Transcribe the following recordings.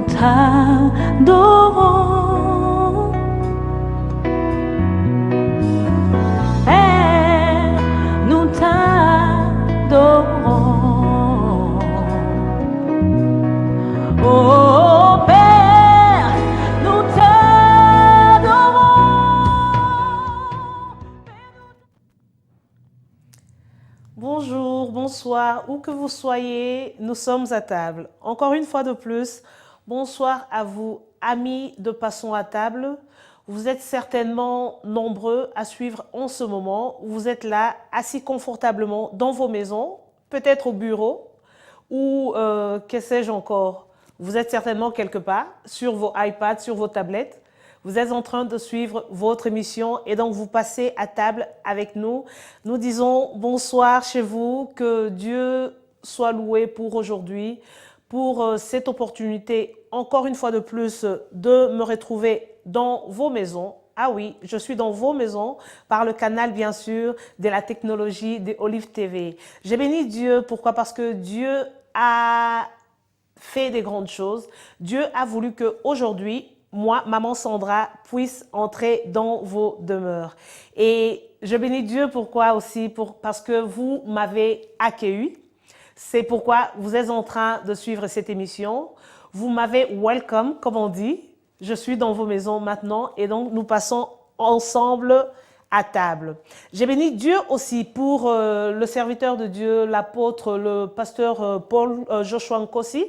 nous t'adorons. Père, nous t'adorons. Oh Père, nous t'adorons. Bonjour, bonsoir, où que vous soyez, nous sommes à table. Encore une fois de plus, bonsoir à vous, amis de Passons à table. Vous êtes certainement nombreux à suivre en ce moment. Vous êtes là, assis confortablement dans vos maisons, peut-être au bureau, ou que sais-je encore. Vous êtes certainement quelque part, sur vos iPads, sur vos tablettes. Vous êtes en train de suivre votre émission et donc vous passez à table avec nous. Nous disons bonsoir chez vous, que Dieu soit loué pour aujourd'hui, pour cette opportunité, encore une fois de plus, de me retrouver dans vos maisons. Ah oui, je suis dans vos maisons par le canal, bien sûr, de la technologie de Olive TV. J'ai béni Dieu, pourquoi? Parce que Dieu a fait des grandes choses. Dieu a voulu qu'aujourd'hui, moi, maman Sandra, puisse entrer dans vos demeures. Et je bénis Dieu, pourquoi aussi? Parce que vous m'avez accueilli. C'est pourquoi vous êtes en train de suivre cette émission. Vous m'avez welcome, comme on dit. Je suis dans vos maisons maintenant et donc nous passons ensemble à table. J'ai béni Dieu aussi pour le serviteur de Dieu, l'apôtre, le pasteur Paul Joshua Nkosi,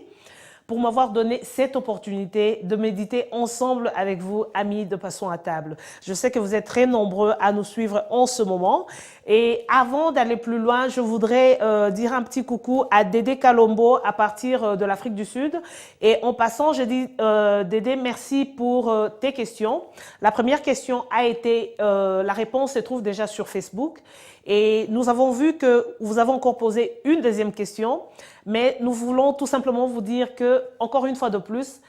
pour m'avoir donné cette opportunité de méditer ensemble avec vous, amis de Passons à table. Je sais que vous êtes très nombreux à nous suivre en ce moment. Et avant d'aller plus loin, je voudrais dire un petit coucou à Dédé Kalombo à partir de l'Afrique du Sud. Et en passant, je dis Dédé, merci pour tes questions. La première question a été, la réponse se trouve déjà sur Facebook. Et nous avons vu que vous avez encore posé une deuxième question, mais nous voulons tout simplement vous dire que, encore une fois de plus,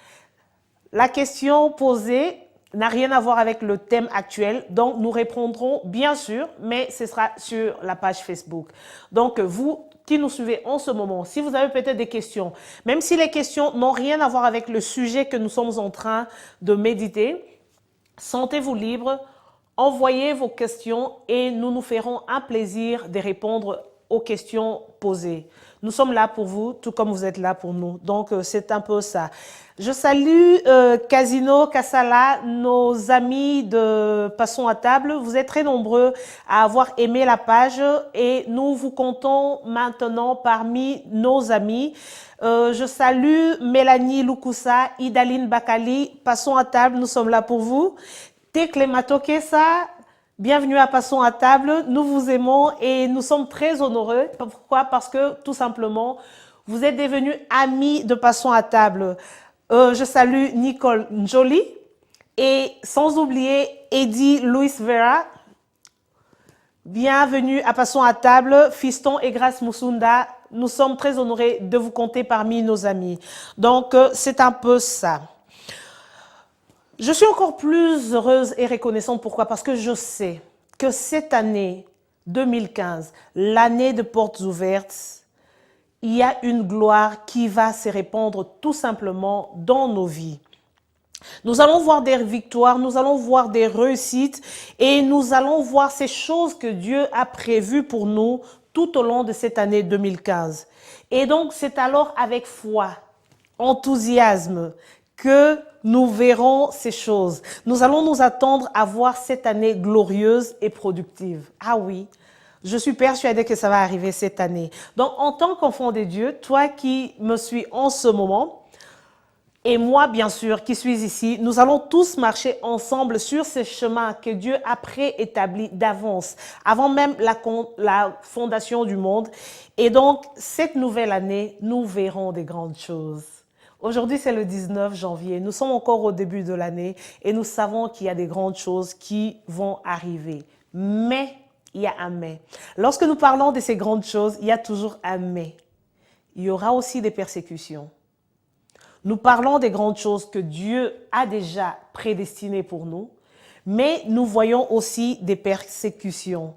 la question posée n'a rien à voir avec le thème actuel, donc nous répondrons bien sûr, mais ce sera sur la page Facebook. Donc vous qui nous suivez en ce moment, si vous avez peut-être des questions, même si les questions n'ont rien à voir avec le sujet que nous sommes en train de méditer, sentez-vous libre. Envoyez vos questions et nous nous ferons un plaisir de répondre aux questions posées. Nous sommes là pour vous, tout comme vous êtes là pour nous. Donc, c'est un peu ça. Je salue Casino, Kassala, nos amis de Passons à table. Vous êtes très nombreux à avoir aimé la page et nous vous comptons maintenant parmi nos amis. Je salue Mélanie Lukusa, Idaline Bakali. Passons à table, nous sommes là pour vous. Tekle Matokesa, bienvenue à Passons à table. Nous vous aimons et nous sommes très honoreux. Pourquoi? Parce que tout simplement, vous êtes devenus amis de Passons à table. Je salue Nicole Njoli et sans oublier Eddie Luis Vera. Bienvenue à Passons à table. Fiston et Grace Moussunda, nous sommes très honorés de vous compter parmi nos amis. Donc, c'est un peu ça. Je suis encore plus heureuse et reconnaissante. Pourquoi? Parce que je sais que cette année 2015, l'année de portes ouvertes, il y a une gloire qui va se répandre tout simplement dans nos vies. Nous allons voir des victoires, nous allons voir des réussites et nous allons voir ces choses que Dieu a prévues pour nous tout au long de cette année 2015. Et donc, c'est alors avec foi, enthousiasme, que nous verrons ces choses. Nous allons nous attendre à voir cette année glorieuse et productive. Ah oui, je suis persuadée que ça va arriver cette année. Donc, en tant qu'enfant de Dieu, toi qui me suis en ce moment, et moi, bien sûr, qui suis ici, nous allons tous marcher ensemble sur ce chemin que Dieu a préétabli d'avance, avant même la fondation du monde. Et donc, cette nouvelle année, nous verrons des grandes choses. Aujourd'hui, c'est le 19 janvier. Nous sommes encore au début de l'année et nous savons qu'il y a des grandes choses qui vont arriver. Mais, il y a un mais. Lorsque nous parlons de ces grandes choses, il y a toujours un mais. Il y aura aussi des persécutions. Nous parlons des grandes choses que Dieu a déjà prédestinées pour nous, mais nous voyons aussi des persécutions.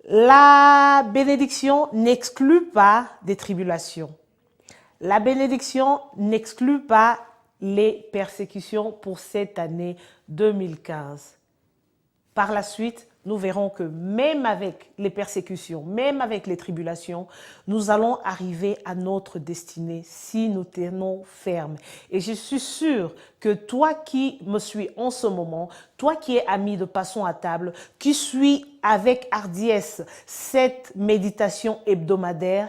La bénédiction n'exclut pas des tribulations. La bénédiction n'exclut pas les persécutions pour cette année 2015. Par la suite, nous verrons que même avec les persécutions, même avec les tribulations, nous allons arriver à notre destinée si nous tenons ferme. Et je suis sûre que toi qui me suis en ce moment, toi qui es ami de Passons à table, qui suis avec hardiesse cette méditation hebdomadaire,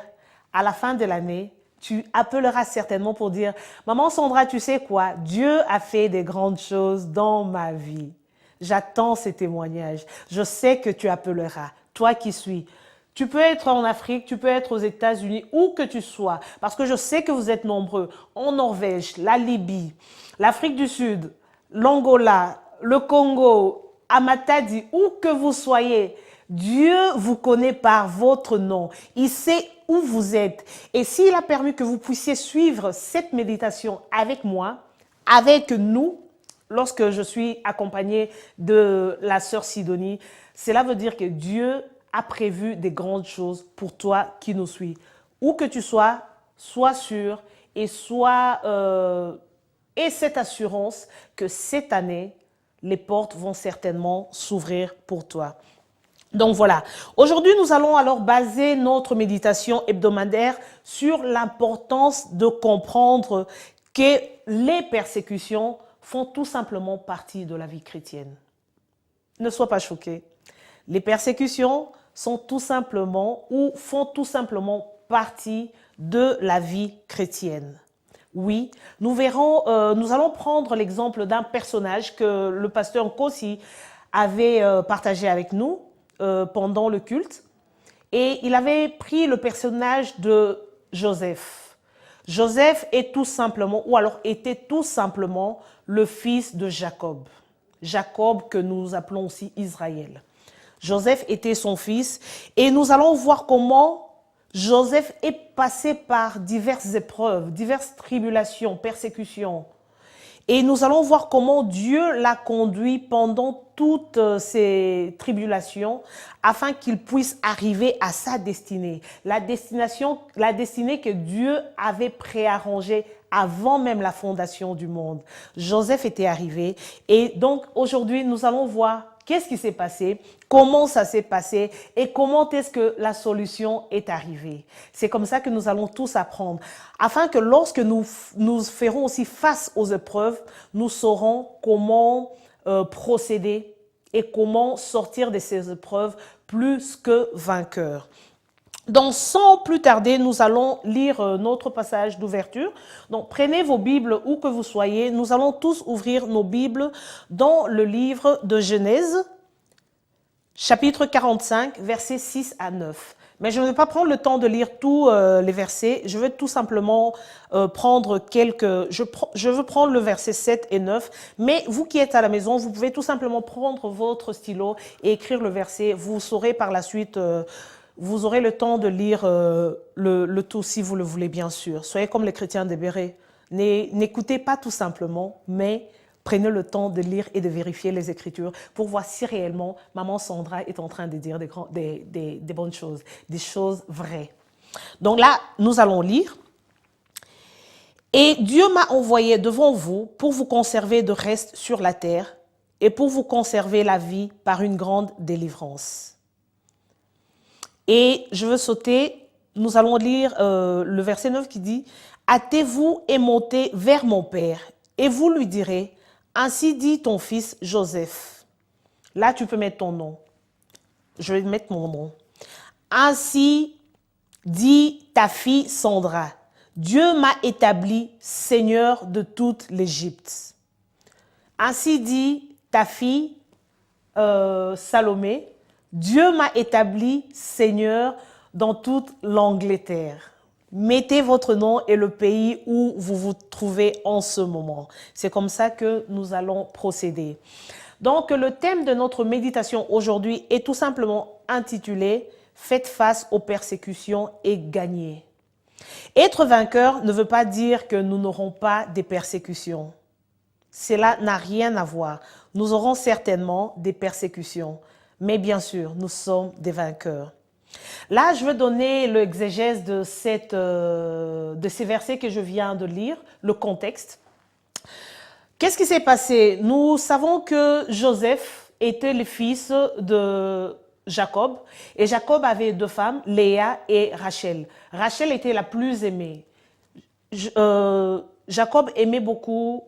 à la fin de l'année, tu appelleras certainement pour dire « Maman Sandra, tu sais quoi? Dieu a fait des grandes choses dans ma vie. » J'attends ces témoignages. Je sais que tu appelleras, toi qui suis. Tu peux être en Afrique, tu peux être aux États-Unis, où que tu sois, parce que je sais que vous êtes nombreux, en Norvège, la Libye, l'Afrique du Sud, l'Angola, le Congo, à Matadi, où que vous soyez. Dieu vous connaît par votre nom. Il sait où vous êtes. Et s'il a permis que vous puissiez suivre cette méditation avec moi, avec nous, lorsque je suis accompagnée de la sœur Sidonie, cela veut dire que Dieu a prévu des grandes choses pour toi qui nous suis. Où que tu sois, sois sûr et aie cette assurance que cette année, les portes vont certainement s'ouvrir pour toi. Donc voilà, aujourd'hui nous allons alors baser notre méditation hebdomadaire sur l'importance de comprendre que les persécutions font tout simplement partie de la vie chrétienne. Ne sois pas choqué. Les persécutions sont tout simplement ou font tout simplement partie de la vie chrétienne. Oui, nous verrons, nous allons prendre l'exemple d'un personnage que le pasteur Nkosi avait partagé avec nous pendant le culte. Et il avait pris le personnage de Joseph. Joseph est tout simplement, ou alors était tout simplement le fils de Jacob. Jacob que nous appelons aussi Israël. Joseph était son fils et nous allons voir comment Joseph est passé par diverses épreuves, diverses tribulations, persécutions. Et nous allons voir comment Dieu l'a conduit pendant toutes ces tribulations afin qu'il puisse arriver à sa destinée. La destinée que Dieu avait préarrangée avant même la fondation du monde. Joseph était arrivé et donc aujourd'hui nous allons voir qu'est-ce qui s'est passé, comment ça s'est passé et comment est-ce que la solution est arrivée. C'est comme ça que nous allons tous apprendre, afin que lorsque nous ferons aussi face aux épreuves, nous saurons comment procéder et comment sortir de ces épreuves plus que vainqueurs. Donc, sans plus tarder, nous allons lire notre passage d'ouverture. Donc, prenez vos Bibles où que vous soyez. Nous allons tous ouvrir nos Bibles dans le livre de Genèse, chapitre 45, versets 6 à 9. Mais je ne vais pas prendre le temps de lire tous les versets. Je vais tout simplement prendre quelques... Je veux prendre le verset 7 et 9. Mais vous qui êtes à la maison, vous pouvez tout simplement prendre votre stylo et écrire le verset. Vous saurez par la suite... vous aurez le temps de lire le tout si vous le voulez, bien sûr. Soyez comme les chrétiens des Bérets. N'écoutez pas tout simplement, mais prenez le temps de lire et de vérifier les Écritures pour voir si réellement Maman Sandra est en train de dire des bonnes choses, des choses vraies. Donc là, nous allons lire. Et Dieu m'a envoyé devant vous pour vous conserver de reste sur la terre et pour vous conserver la vie par une grande délivrance. Et je veux sauter, nous allons lire le verset 9 qui dit « Hâtez-vous et montez vers mon père, et vous lui direz, ainsi dit ton fils Joseph. » Là, tu peux mettre ton nom. Je vais mettre mon nom. « Ainsi dit ta fille Sandra. Dieu m'a établi seigneur de toute l'Égypte. Ainsi dit ta fille Salomé. Dieu m'a établi seigneur dans toute l'Angleterre. Mettez votre nom et le pays où vous vous trouvez en ce moment. C'est comme ça que nous allons procéder. Donc, le thème de notre méditation aujourd'hui est tout simplement intitulé « Faites face aux persécutions et gagnez ». Être vainqueur ne veut pas dire que nous n'aurons pas des persécutions. Cela n'a rien à voir. Nous aurons certainement des persécutions. Mais bien sûr, nous sommes des vainqueurs. Là, je veux donner l'exégèse de ces versets que je viens de lire, le contexte. Qu'est-ce qui s'est passé? Nous savons que Joseph était le fils de Jacob, et Jacob avait deux femmes, Léa et Rachel. Rachel était la plus aimée. Jacob aimait beaucoup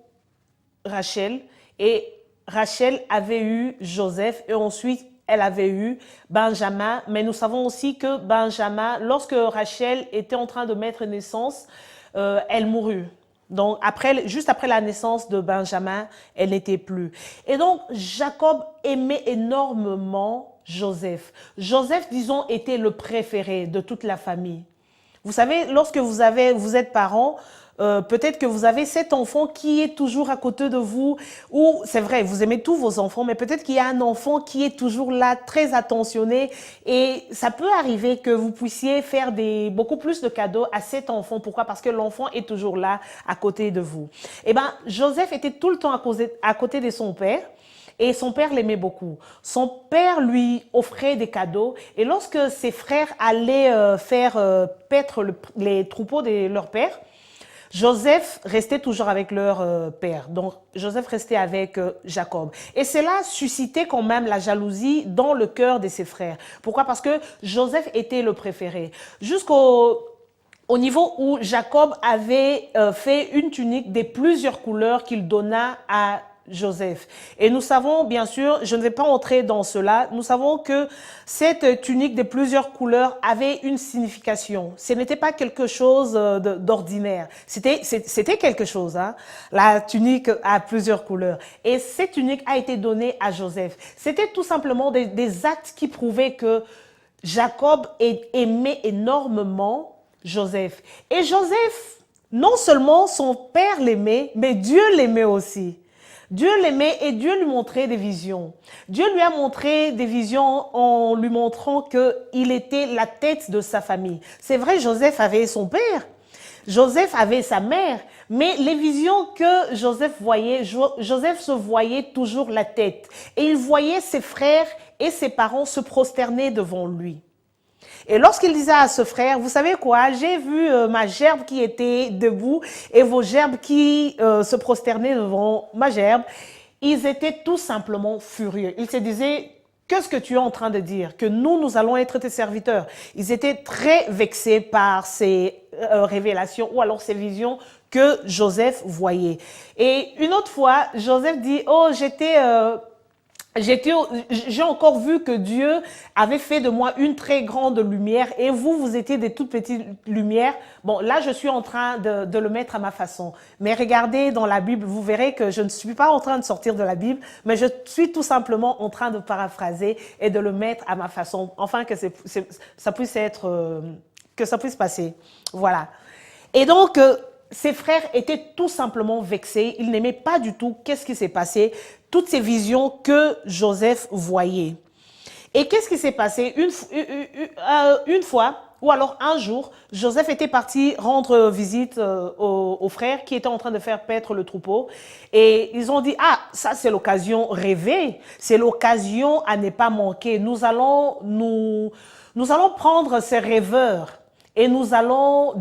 Rachel, et Rachel avait eu Joseph, et ensuite elle avait eu Benjamin. Mais nous savons aussi que Benjamin, lorsque Rachel était en train de mettre naissance, elle mourut. Donc, juste après la naissance de Benjamin, elle n'était plus. Et donc, Jacob aimait énormément Joseph. Joseph, disons, était le préféré de toute la famille. Vous savez, lorsque vous êtes parent, peut-être que vous avez cet enfant qui est toujours à côté de vous, ou c'est vrai, vous aimez tous vos enfants, mais peut-être qu'il y a un enfant qui est toujours là, très attentionné, et ça peut arriver que vous puissiez faire beaucoup plus de cadeaux à cet enfant. Pourquoi? Parce que l'enfant est toujours là, à côté de vous. Eh bien, Joseph était tout le temps à côté de son père. Et son père l'aimait beaucoup. Son père lui offrait des cadeaux. Et lorsque ses frères allaient faire paître les troupeaux de leur père, Joseph restait toujours avec leur père. Donc, Joseph restait avec Jacob. Et cela suscitait quand même la jalousie dans le cœur de ses frères. Pourquoi? Parce que Joseph était le préféré. Au niveau où Jacob avait fait une tunique de plusieurs couleurs qu'il donna à Joseph. Et nous savons, bien sûr, je ne vais pas entrer dans cela, nous savons que cette tunique de plusieurs couleurs avait une signification. Ce n'était pas quelque chose d'ordinaire. C'était quelque chose, hein, la tunique à plusieurs couleurs. Et cette tunique a été donnée à Joseph. C'était tout simplement des actes qui prouvaient que Jacob aimait énormément Joseph. Et Joseph, non seulement son père l'aimait, mais Dieu l'aimait aussi. Dieu l'aimait et Dieu lui montrait des visions. Dieu lui a montré des visions en lui montrant qu'il était la tête de sa famille. C'est vrai, Joseph avait son père, Joseph avait sa mère, mais les visions que Joseph voyait, Joseph se voyait toujours la tête. Et il voyait ses frères et ses parents se prosterner devant lui. Et lorsqu'il disait à ce frère, vous savez quoi, j'ai vu ma gerbe qui était debout et vos gerbes qui se prosternaient devant ma gerbe, ils étaient tout simplement furieux. Ils se disaient, qu'est-ce que tu es en train de dire? Que nous allons être tes serviteurs. Ils étaient très vexés par ces révélations ou alors ces visions que Joseph voyait. Et une autre fois, Joseph dit, oh, j'ai encore vu que Dieu avait fait de moi une très grande lumière et vous étiez des toutes petites lumières. Bon, là, je suis en train de le mettre à ma façon. Mais regardez dans la Bible, vous verrez que je ne suis pas en train de sortir de la Bible, mais je suis tout simplement en train de paraphraser et de le mettre à ma façon, afin que ça puisse passer. Voilà. Et donc, ses frères étaient tout simplement vexés. Ils n'aimaient pas du tout qu'est-ce qui s'est passé, toutes ces visions que Joseph voyait. Et qu'est-ce qui s'est passé une fois, ou alors un jour, Joseph était parti rendre visite aux frères qui étaient en train de faire paître le troupeau. Et ils ont dit, ah, ça c'est l'occasion rêvée, c'est l'occasion à ne pas manquer. Nous allons prendre ces rêveurs et nous allons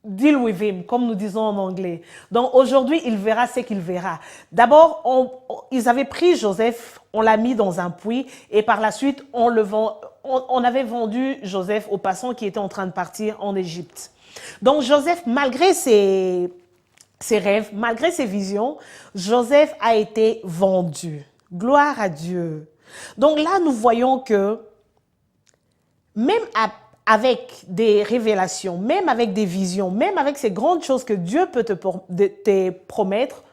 deal with him, comme nous disons en anglais. Donc aujourd'hui, il verra ce qu'il verra. D'abord, ils avaient pris Joseph, on l'a mis dans un puits et par la suite, on avait vendu Joseph aux passants qui étaient en train de partir en Égypte. Donc Joseph, malgré ses rêves, malgré ses visions, Joseph a été vendu. Gloire à Dieu. Donc là, nous voyons que même avec des révélations, même avec des visions, même avec ces grandes choses que Dieu peut te promettre,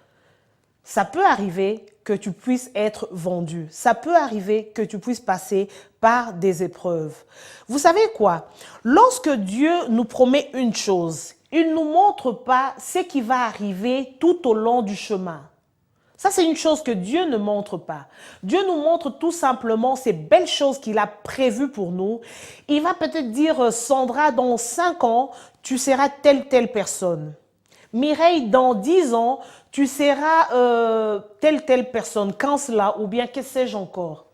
ça peut arriver que tu puisses être vendu. Ça peut arriver que tu puisses passer par des épreuves. Vous savez quoi? Lorsque Dieu nous promet une chose, il ne nous montre pas ce qui va arriver tout au long du chemin. Ça, c'est une chose que Dieu ne montre pas. Dieu nous montre tout simplement ces belles choses qu'il a prévues pour nous. Il va peut-être dire, Sandra, dans 5 ans, tu seras telle personne. Mireille, dans 10 ans, tu seras telle personne. Quand cela, ou bien que sais-je encore.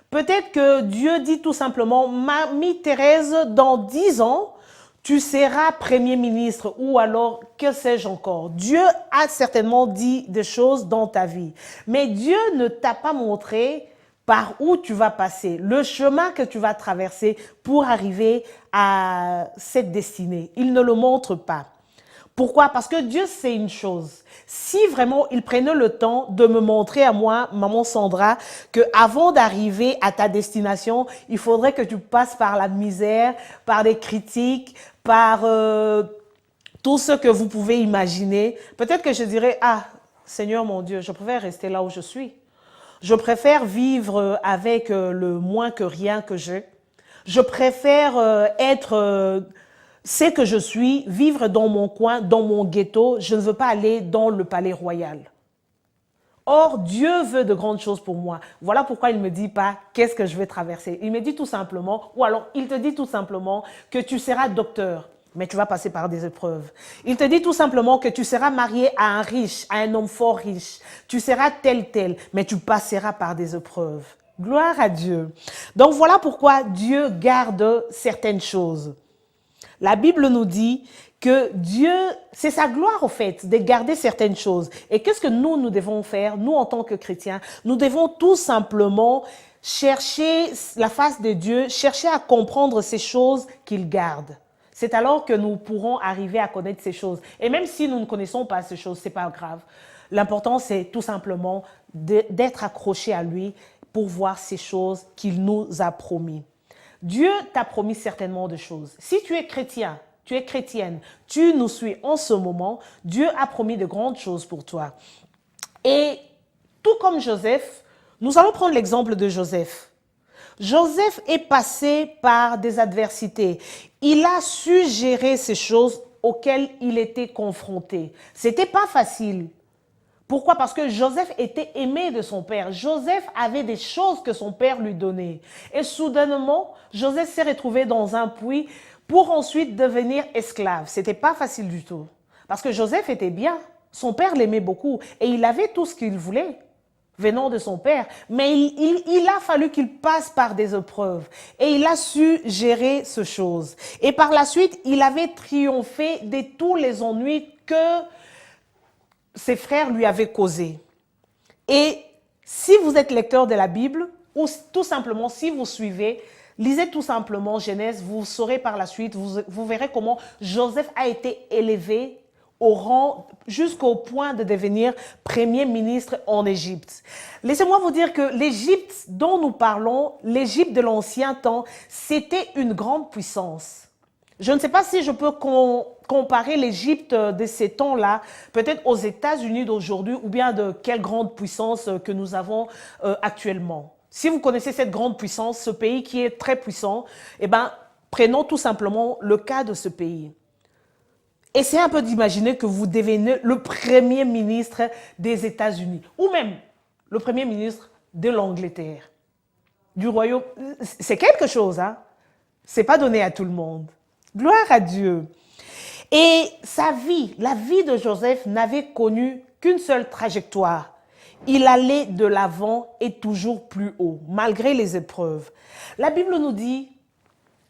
Peut-être que Dieu dit tout simplement, Mamie Thérèse, dans 10 ans, tu seras Premier ministre ou alors que sais-je encore. Dieu a certainement dit des choses dans ta vie, mais Dieu ne t'a pas montré par où tu vas passer, le chemin que tu vas traverser pour arriver à cette destinée. Il ne le montre pas. Pourquoi? Parce que Dieu sait une chose. Si vraiment il prenait le temps de me montrer à moi, maman Sandra, que avant d'arriver à ta destination, il faudrait que tu passes par la misère, par des critiques, par tout ce que vous pouvez imaginer, peut-être que je dirais, ah, Seigneur mon Dieu, je préfère rester là où je suis. Je préfère vivre avec le moins que rien que j'ai. Je préfère être c'est que je suis, vivre dans mon coin, dans mon ghetto. Je ne veux pas aller dans le palais royal. Or, Dieu veut de grandes choses pour moi. Voilà pourquoi il ne me dit pas qu'est-ce que je vais traverser. Il me dit tout simplement, ou alors il te dit tout simplement que tu seras docteur, mais tu vas passer par des épreuves. Il te dit tout simplement que tu seras marié à un riche, à un homme fort riche. Tu seras tel, mais tu passeras par des épreuves. Gloire à Dieu. Donc voilà pourquoi Dieu garde certaines choses. La Bible nous dit que Dieu, c'est sa gloire au fait, de garder certaines choses. Et qu'est-ce que nous devons faire, nous en tant que chrétiens? Nous devons tout simplement chercher la face de Dieu, chercher à comprendre ces choses qu'il garde. C'est alors que nous pourrons arriver à connaître ces choses. Et même si nous ne connaissons pas ces choses, c'est pas grave. L'important, c'est tout simplement d'être accroché à lui pour voir ces choses qu'il nous a promis. Dieu t'a promis certainement de choses. Si tu es chrétien, tu es chrétienne, tu nous suis en ce moment, Dieu a promis de grandes choses pour toi. Et tout comme Joseph, nous allons prendre l'exemple de Joseph. Joseph est passé par des adversités. Il a su gérer ces choses auxquelles il était confronté. C'était pas facile. Pourquoi? Parce que Joseph était aimé de son père. Joseph avait des choses que son père lui donnait. Et soudainement, Joseph s'est retrouvé dans un puits pour ensuite devenir esclave. C'était pas facile du tout. Parce que Joseph était bien. Son père l'aimait beaucoup. Et il avait tout ce qu'il voulait venant de son père. Mais il a fallu qu'il passe par des épreuves. Et il a su gérer ces choses. Et par la suite, il avait triomphé de tous les ennuis que ses frères lui avaient causé. Et si vous êtes lecteur de la Bible, ou tout simplement si vous suivez, lisez tout simplement Genèse, vous saurez par la suite, vous verrez comment Joseph a été élevé au rang jusqu'au point de devenir premier ministre en Égypte. Laissez-moi vous dire que l'Égypte dont nous parlons, l'Égypte de l'ancien temps, c'était une grande puissance. Je ne sais pas si je peux comparer l'Égypte de ces temps-là, peut-être aux États-Unis d'aujourd'hui, ou bien de quelle grande puissance que nous avons actuellement. Si vous connaissez cette grande puissance, ce pays qui est très puissant, eh bien, prenons tout simplement le cas de ce pays. Essayez un peu d'imaginer que vous devenez le premier ministre des États-Unis, ou même le premier ministre de l'Angleterre, du Royaume. C'est quelque chose, hein? C'est pas donné à tout le monde. Gloire à Dieu. Et sa vie, la vie de Joseph n'avait connu qu'une seule trajectoire. Il allait de l'avant et toujours plus haut, malgré les épreuves. La Bible nous dit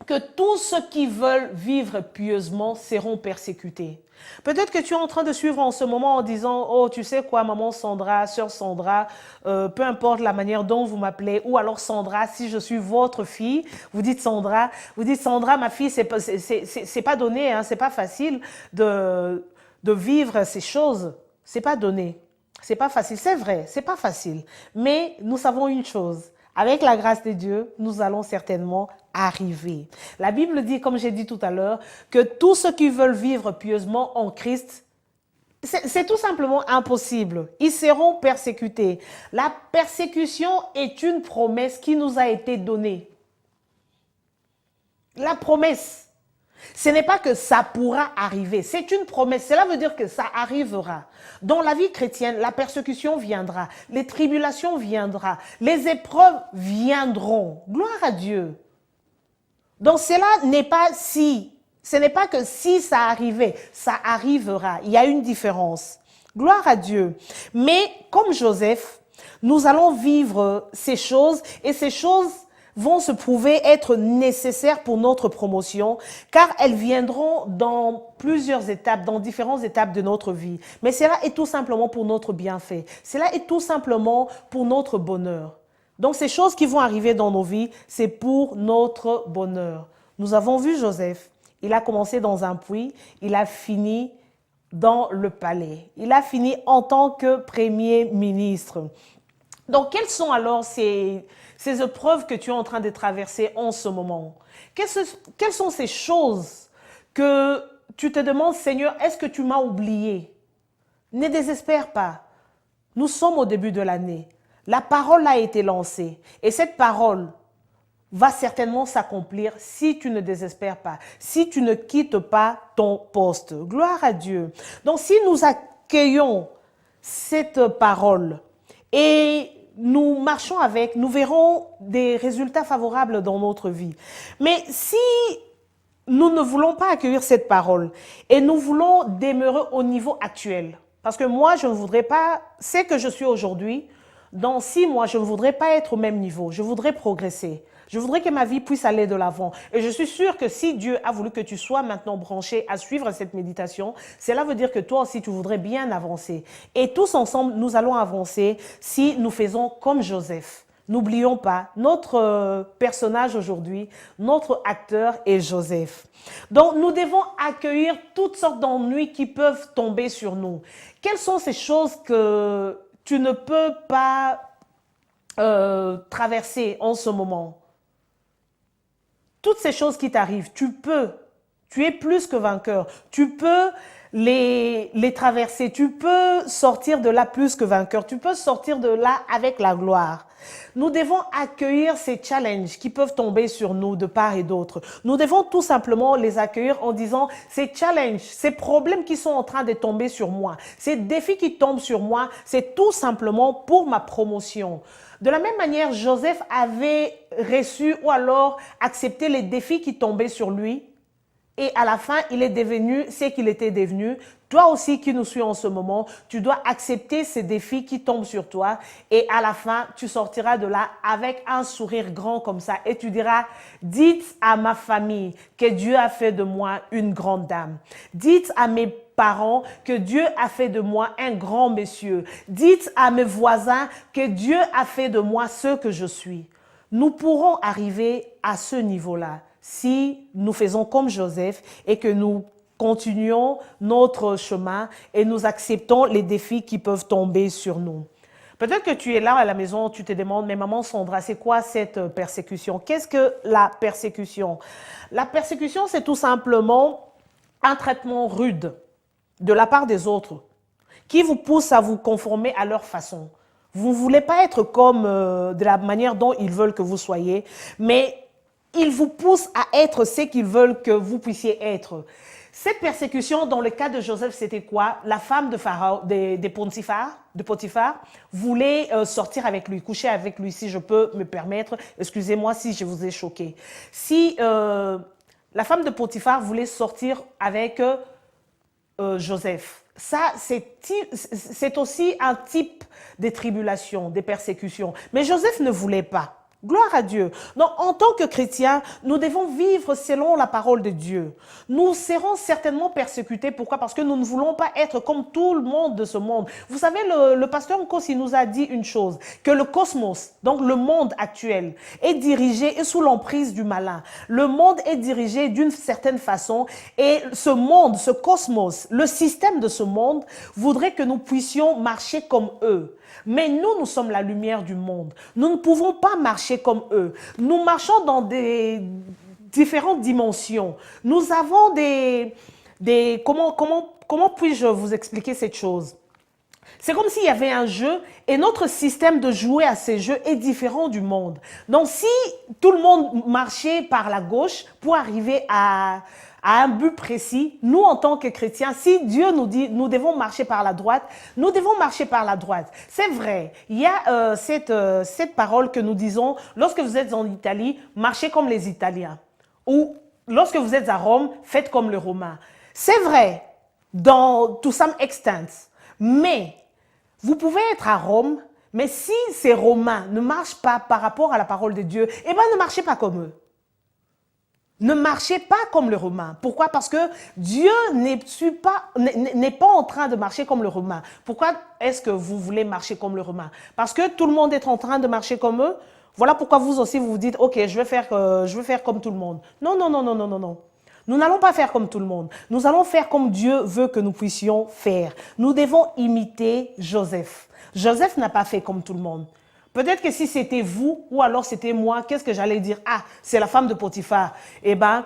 que tous ceux qui veulent vivre pieusement seront persécutés. Peut-être que tu es en train de suivre en ce moment en disant « Oh, tu sais quoi, maman Sandra, sœur Sandra, peu importe la manière dont vous m'appelez, ou alors Sandra, si je suis votre fille, vous dites Sandra, ma fille, c'est pas donné, hein, c'est pas facile de vivre ces choses, c'est pas donné, c'est pas facile, c'est vrai, c'est pas facile. Mais nous savons une chose, avec la grâce de Dieu, nous allons certainement arriver. La Bible dit, comme j'ai dit tout à l'heure, que tous ceux qui veulent vivre pieusement en Christ, c'est tout simplement impossible. Ils seront persécutés. La persécution est une promesse qui nous a été donnée. La promesse. Ce n'est pas que ça pourra arriver, c'est une promesse. Cela veut dire que ça arrivera. Dans la vie chrétienne, la persécution viendra, les tribulations viendront, les épreuves viendront. Gloire à Dieu. Donc cela n'est pas si, ce n'est pas que si ça arrivait, ça arrivera. Il y a une différence. Gloire à Dieu. Mais comme Joseph, Nous allons vivre ces choses et ces choses vont se prouver être nécessaires pour notre promotion car elles viendront dans plusieurs étapes, dans différentes étapes de notre vie. Mais cela est tout simplement pour notre bienfait. Cela est tout simplement pour notre bonheur. Donc ces choses qui vont arriver dans nos vies, c'est pour notre bonheur. Nous avons vu Joseph. Il a commencé dans un puits, il a fini dans le palais. Il a fini en tant que premier ministre. Donc, quelles sont alors ces épreuves que tu es en train de traverser en ce moment? Quelles sont ces choses que tu te demandes, Seigneur, est-ce que tu m'as oublié? Ne désespère pas. Nous sommes au début de l'année. La parole a été lancée et cette parole va certainement s'accomplir si tu ne désespères pas, si tu ne quittes pas ton poste. Gloire à Dieu. Donc, si nous accueillons cette parole et nous marchons avec, nous verrons des résultats favorables dans notre vie. Mais si nous ne voulons pas accueillir cette parole et nous voulons demeurer au niveau actuel, parce que moi, je ne voudrais pas, c'est que je suis aujourd'hui, dans 6 mois, je ne voudrais pas être au même niveau, je voudrais progresser. Je voudrais que ma vie puisse aller de l'avant. Et je suis sûre que si Dieu a voulu que tu sois maintenant branché à suivre cette méditation, cela veut dire que toi aussi, tu voudrais bien avancer. Et tous ensemble, nous allons avancer si nous faisons comme Joseph. N'oublions pas, notre personnage aujourd'hui, notre acteur est Joseph. Donc, nous devons accueillir toutes sortes d'ennuis qui peuvent tomber sur nous. Quelles sont ces choses que tu ne peux pas traverser en ce moment? Toutes ces choses qui t'arrivent, tu es plus que vainqueur, tu peux les traverser, tu peux sortir de là plus que vainqueur, tu peux sortir de là avec la gloire. Nous devons accueillir ces challenges qui peuvent tomber sur nous de part et d'autre. Nous devons tout simplement les accueillir en disant ces challenges, ces problèmes qui sont en train de tomber sur moi, ces défis qui tombent sur moi, c'est tout simplement pour ma promotion. De la même manière, Joseph avait reçu ou alors accepté les défis qui tombaient sur lui et à la fin, il est devenu ce qu'il était devenu. Toi aussi qui nous suis en ce moment, tu dois accepter ces défis qui tombent sur toi et à la fin, tu sortiras de là avec un sourire grand comme ça et tu diras, dites à ma famille que Dieu a fait de moi une grande dame. Dites à mes parents que Dieu a fait de moi un grand monsieur. Dites à mes voisins que Dieu a fait de moi ce que je suis. Nous pourrons arriver à ce niveau-là si nous faisons comme Joseph et que nous continuons notre chemin et nous acceptons les défis qui peuvent tomber sur nous. Peut-être que tu es là à la maison, tu te demandes, mais maman Sandra, c'est quoi cette persécution? Qu'est-ce que la persécution? La persécution, c'est tout simplement un traitement rude de la part des autres qui vous pousse à vous conformer à leur façon. Vous ne voulez pas être comme de la manière dont ils veulent que vous soyez, mais ils vous poussent à être ce qu'ils veulent que vous puissiez être. Cette persécution, dans le cas de Joseph, c'était quoi? La femme de Pharaon, de Potiphar, voulait sortir avec lui, coucher avec lui, si je peux me permettre. Excusez-moi si je vous ai choqué. Si la femme de Potiphar voulait sortir avec Joseph, ça, c'est aussi un type de tribulation, de persécution. Mais Joseph ne voulait pas. Gloire à Dieu. Donc, en tant que chrétiens, nous devons vivre selon la parole de Dieu. Nous serons certainement persécutés. Pourquoi? Parce que nous ne voulons pas être comme tout le monde de ce monde. Vous savez, le pasteur Nkos, il nous a dit une chose, que le cosmos, donc le monde actuel, est dirigé et sous l'emprise du malin. Le monde est dirigé d'une certaine façon et ce monde, ce cosmos, le système de ce monde voudrait que nous puissions marcher comme eux. Mais nous sommes la lumière du monde. Nous ne pouvons pas marcher comme eux. Nous marchons dans des différentes dimensions. Nous avons comment puis-je vous expliquer cette chose? C'est comme s'il y avait un jeu et notre système de jouer à ces jeux est différent du monde. Donc, si tout le monde marchait par la gauche pour arriver à un but précis, nous, en tant que chrétiens, si Dieu nous dit nous devons marcher par la droite, nous devons marcher par la droite. C'est vrai, il y a cette parole que nous disons, lorsque vous êtes en Italie, marchez comme les Italiens. Ou lorsque vous êtes à Rome, faites comme les Romains. C'est vrai, to some extent. Mais vous pouvez être à Rome, Mais si ces Romains ne marchent pas par rapport à la parole de Dieu, eh bien, ne marchez pas comme eux. Ne marchez pas comme les Romains. Pourquoi? Parce que Dieu n'est pas en train de marcher comme les Romains. Pourquoi est-ce que vous voulez marcher comme les Romains? Parce que tout le monde est en train de marcher comme eux. Voilà pourquoi vous aussi vous vous dites, ok, je vais faire comme tout le monde. Non, non, non, non, non, non, non. Nous n'allons pas faire comme tout le monde. Nous allons faire comme Dieu veut que nous puissions faire. Nous devons imiter Joseph. Joseph n'a pas fait comme tout le monde. Peut-être que si c'était vous ou alors c'était moi, qu'est-ce que j'allais dire? Ah, c'est la femme de Potiphar. Eh bien,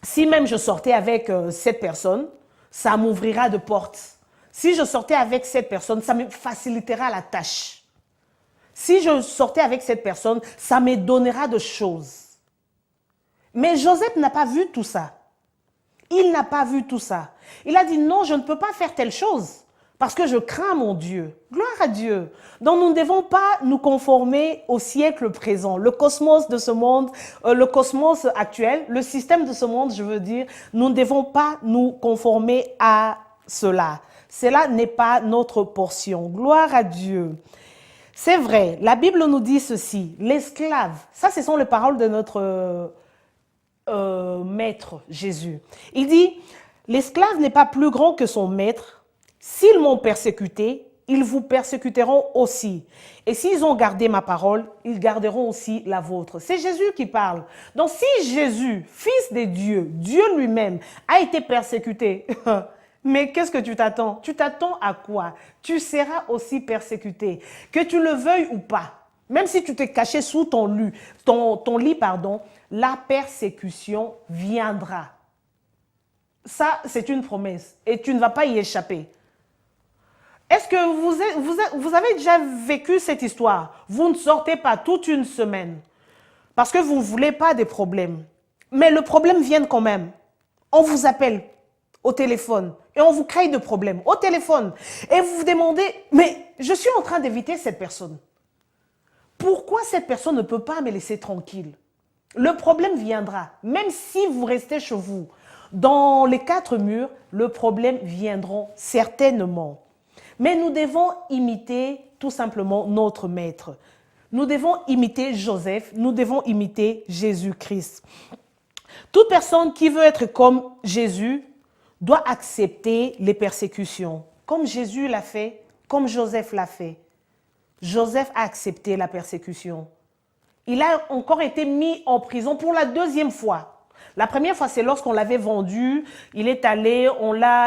si même je sortais avec cette personne, ça m'ouvrira de portes. Si je sortais avec cette personne, ça me facilitera la tâche. Si je sortais avec cette personne, ça me donnera de choses. Mais Joseph n'a pas vu tout ça. Il n'a pas vu tout ça. Il a dit non, je ne peux pas faire telle chose parce que je crains mon Dieu. Gloire à Dieu. Donc nous ne devons pas nous conformer au siècle présent, le cosmos de ce monde, le cosmos actuel, le système de ce monde, je veux dire. Nous ne devons pas nous conformer à cela. Cela n'est pas notre portion. Gloire à Dieu. C'est vrai, la Bible nous dit ceci, l'esclave, ça ce sont les paroles de notre maître Jésus. Il dit, l'esclave n'est pas plus grand que son maître. S'ils m'ont persécuté, ils vous persécuteront aussi. Et s'ils ont gardé ma parole, ils garderont aussi la vôtre. C'est Jésus qui parle. Donc si Jésus, fils de Dieu, Dieu lui-même, a été persécuté, mais qu'est-ce que tu t'attends? Tu t'attends à quoi? Tu seras aussi persécuté, que tu le veuilles ou pas. Même si tu t'es caché sous ton lit, la persécution viendra. Ça, c'est une promesse et tu ne vas pas y échapper. Est-ce que vous avez déjà vécu cette histoire? Vous ne sortez pas toute une semaine parce que vous ne voulez pas des problèmes. Mais le problème vient quand même. On vous appelle au téléphone et on vous crée de problèmes au téléphone. Et vous vous demandez, mais je suis en train d'éviter cette personne. Pourquoi cette personne ne peut pas me laisser tranquille? Le problème viendra. Même si vous restez chez vous, dans les quatre murs, le problème viendra certainement. Mais nous devons imiter tout simplement notre maître. Nous devons imiter Joseph, nous devons imiter Jésus-Christ. Toute personne qui veut être comme Jésus doit accepter les persécutions, comme Jésus l'a fait, comme Joseph l'a fait. Joseph a accepté la persécution. Il a encore été mis en prison pour la deuxième fois. La première fois, c'est lorsqu'on l'avait vendu, il est allé,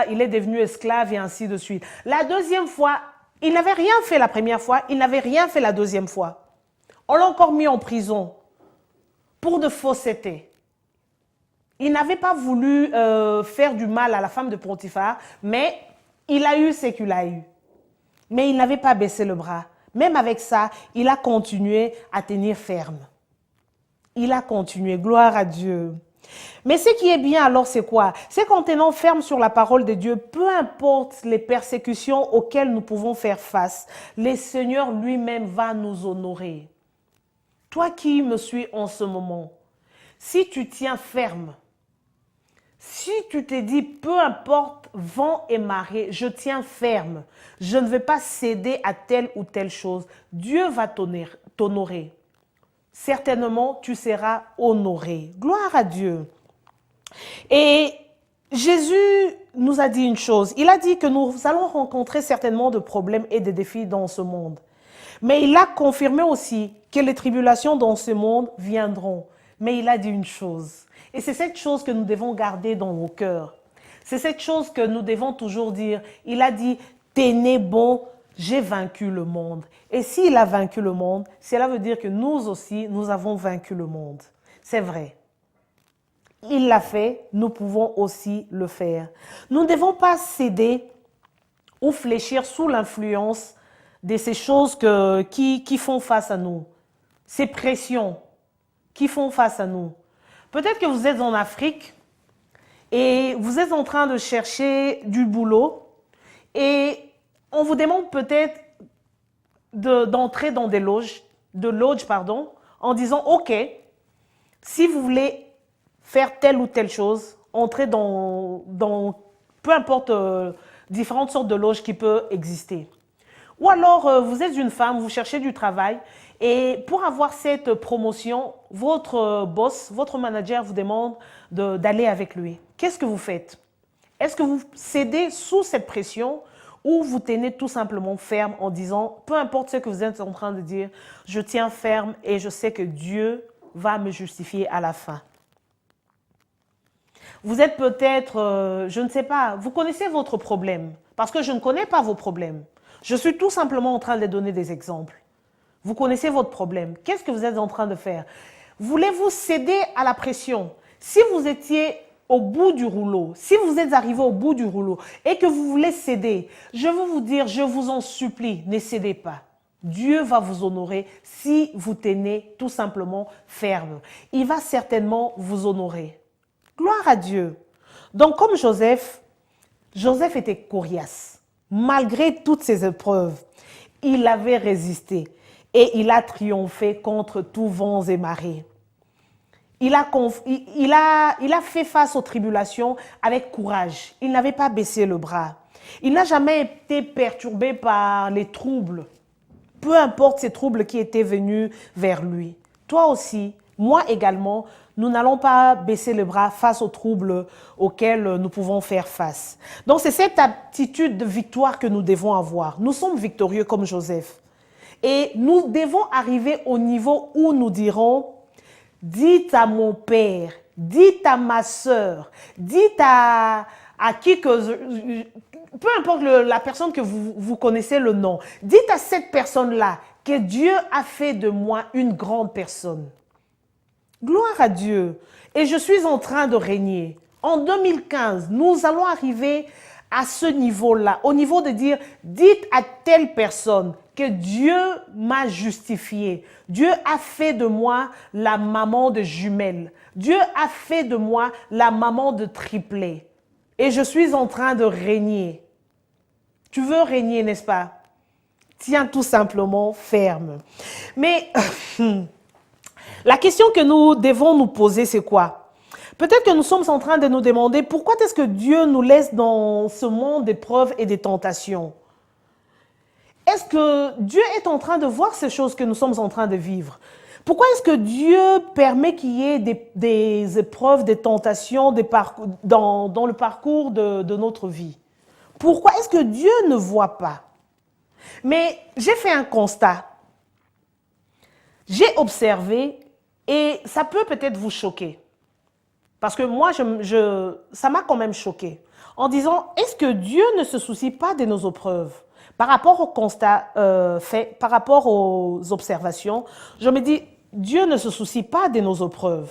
il est devenu esclave et ainsi de suite. La deuxième fois, il n'avait rien fait la première fois, il n'avait rien fait la deuxième fois. On l'a encore mis en prison pour de fausseté. Il n'avait pas voulu faire du mal à la femme de Potiphar, mais il a eu ce qu'il a eu. Mais il n'avait pas baissé le bras. Même avec ça, il a continué à tenir ferme. Il a continué, gloire à Dieu. Mais ce qui est bien alors, c'est quoi? C'est qu'en tenant ferme sur la parole de Dieu, peu importe les persécutions auxquelles nous pouvons faire face, le Seigneur lui-même va nous honorer. Toi qui me suis en ce moment, si tu tiens ferme, si tu te dis, peu importe vent et marée, je tiens ferme, je ne vais pas céder à telle ou telle chose, Dieu va t'honorer. Certainement, tu seras honoré. Gloire à Dieu. Et Jésus nous a dit une chose. Il a dit que nous allons rencontrer certainement de problèmes et de défis dans ce monde. Mais il a confirmé aussi que les tribulations dans ce monde viendront. Mais il a dit une chose. Et c'est cette chose que nous devons garder dans nos cœurs. C'est cette chose que nous devons toujours dire. Il a dit, tenez bon, j'ai vaincu le monde. Et s'il a vaincu le monde, cela veut dire que nous aussi, nous avons vaincu le monde. C'est vrai. Il l'a fait, nous pouvons aussi le faire. Nous ne devons pas céder ou fléchir sous l'influence de ces choses qui font face à nous. Ces pressions qui font face à nous. Peut-être que vous êtes en Afrique et vous êtes en train de chercher du boulot et on vous demande peut-être d'entrer dans des loges, en disant, OK, si vous voulez faire telle ou telle chose, entrez dans peu importe, différentes sortes de loges qui peuvent exister. Ou alors, vous êtes une femme, vous cherchez du travail et pour avoir cette promotion, votre boss, votre manager vous demande d'aller avec lui. Qu'est-ce que vous faites? Est-ce que vous cédez sous cette pression ou vous tenez tout simplement ferme en disant, peu importe ce que vous êtes en train de dire, je tiens ferme et je sais que Dieu va me justifier à la fin? Vous êtes peut-être, je ne sais pas, vous connaissez votre problème parce que je ne connais pas vos problèmes. Je suis tout simplement en train de donner des exemples. Vous connaissez votre problème. Qu'est-ce que vous êtes en train de faire? Voulez-vous céder à la pression? Si vous étiez au bout du rouleau, si vous êtes arrivé au bout du rouleau et que vous voulez céder, je veux vous dire, je vous en supplie, ne cédez pas. Dieu va vous honorer si vous tenez tout simplement ferme. Il va certainement vous honorer. Gloire à Dieu. Donc comme Joseph était coriace. Malgré toutes ces épreuves, il avait résisté et il a triomphé contre tous vents et marées. Il a fait face aux tribulations avec courage. Il n'avait pas baissé le bras. Il n'a jamais été perturbé par les troubles, peu importe ces troubles qui étaient venus vers lui. Toi aussi, moi également, nous n'allons pas baisser le bras face aux troubles auxquels nous pouvons faire face. Donc c'est cette attitude de victoire que nous devons avoir. Nous sommes victorieux comme Joseph. Et nous devons arriver au niveau où nous dirons, dites à mon père, dites à ma sœur, dites à qui que... peu importe la personne que vous connaissez le nom, dites à cette personne-là que Dieu a fait de moi une grande personne. Gloire à Dieu. Et je suis en train de régner. En 2015, nous allons arriver à ce niveau-là, au niveau de dire, dites à telle personne que Dieu m'a justifié. Dieu a fait de moi la maman de jumelles. Dieu a fait de moi la maman de triplés. Et je suis en train de régner. Tu veux régner, n'est-ce pas? Tiens tout simplement ferme. Mais la question que nous devons nous poser, c'est quoi? Peut-être que nous sommes en train de nous demander pourquoi est-ce que Dieu nous laisse dans ce monde d'épreuves et de tentations? Est-ce que Dieu est en train de voir ces choses que nous sommes en train de vivre? Pourquoi est-ce que Dieu permet qu'il y ait des épreuves, des tentations dans le parcours de notre vie? Pourquoi est-ce que Dieu ne voit pas? Mais j'ai fait un constat. J'ai observé et ça peut peut-être vous choquer. Parce que moi, ça m'a quand même choqué. En disant, est-ce que Dieu ne se soucie pas de nos épreuves? Par rapport au constat fait, par rapport aux observations, je me dis, Dieu ne se soucie pas de nos épreuves.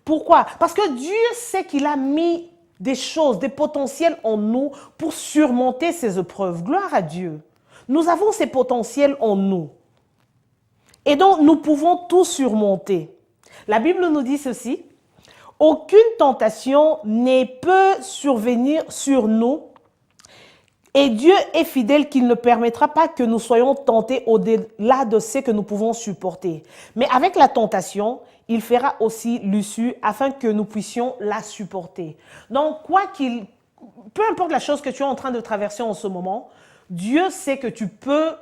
Pourquoi? Parce que Dieu sait qu'il a mis des choses, des potentiels en nous pour surmonter ces épreuves. Gloire à Dieu. Nous avons ces potentiels en nous. Et donc, nous pouvons tout surmonter. La Bible nous dit ceci. Aucune tentation ne peut survenir sur nous et Dieu est fidèle qu'il ne permettra pas que nous soyons tentés au-delà de ce que nous pouvons supporter. Mais avec la tentation, il fera aussi l'issue afin que nous puissions la supporter. Donc, peu importe la chose que tu es en train de traverser en ce moment, Dieu sait que tu peux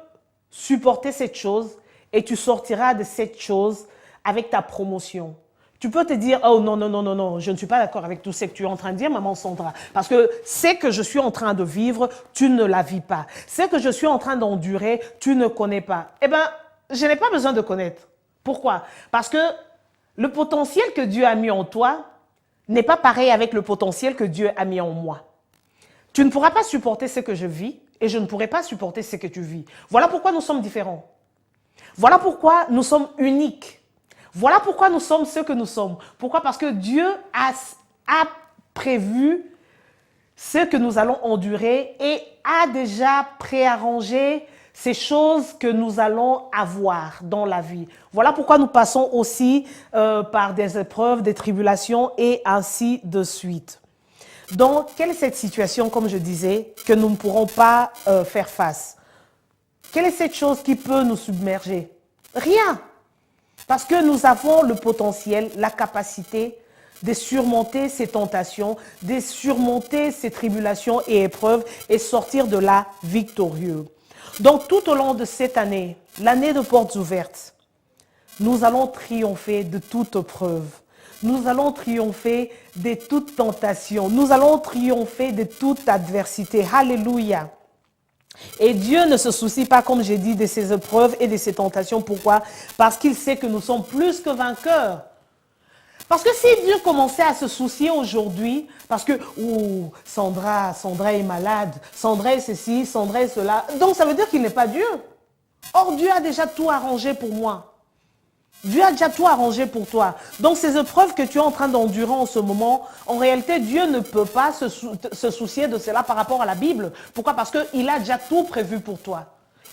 supporter cette chose et tu sortiras de cette chose avec ta promotion. Tu peux te dire, oh non, non, non, non, non, je ne suis pas d'accord avec tout ce que tu es en train de dire, maman Sandra. Parce que ce que je suis en train de vivre, tu ne la vis pas. Ce que je suis en train d'endurer, tu ne connais pas. Eh bien, je n'ai pas besoin de connaître. Pourquoi? Parce que le potentiel que Dieu a mis en toi n'est pas pareil avec le potentiel que Dieu a mis en moi. Tu ne pourras pas supporter ce que je vis et je ne pourrai pas supporter ce que tu vis. Voilà pourquoi nous sommes différents. Voilà pourquoi nous sommes uniques. Voilà pourquoi nous sommes ce que nous sommes. Pourquoi? Parce que Dieu a prévu ce que nous allons endurer et a déjà préarrangé ces choses que nous allons avoir dans la vie. Voilà pourquoi nous passons aussi par des épreuves, des tribulations et ainsi de suite. Donc, quelle est cette situation, comme je disais, que nous ne pourrons pas faire face? Quelle est cette chose qui peut nous submerger? Rien. Parce que nous avons le potentiel, la capacité de surmonter ces tentations, de surmonter ces tribulations et épreuves et sortir de là victorieux. Donc tout au long de cette année, l'année de portes ouvertes, nous allons triompher de toute preuve. Nous allons triompher de toute tentation. Nous allons triompher de toute adversité. Alléluia. Et Dieu ne se soucie pas, comme j'ai dit, de ces épreuves et de ces tentations. Pourquoi? Parce qu'il sait que nous sommes plus que vainqueurs. Parce que si Dieu commençait à se soucier aujourd'hui, parce que Sandra est malade, Sandra est ceci, Sandra est cela, donc ça veut dire qu'il n'est pas Dieu. Or, Dieu a déjà tout arrangé pour moi. Dieu a déjà tout arrangé pour toi. Donc ces épreuves que tu es en train d'endurer en ce moment, en réalité, Dieu ne peut pas se soucier de cela par rapport à la Bible. Pourquoi? Parce qu'il a déjà tout prévu pour toi.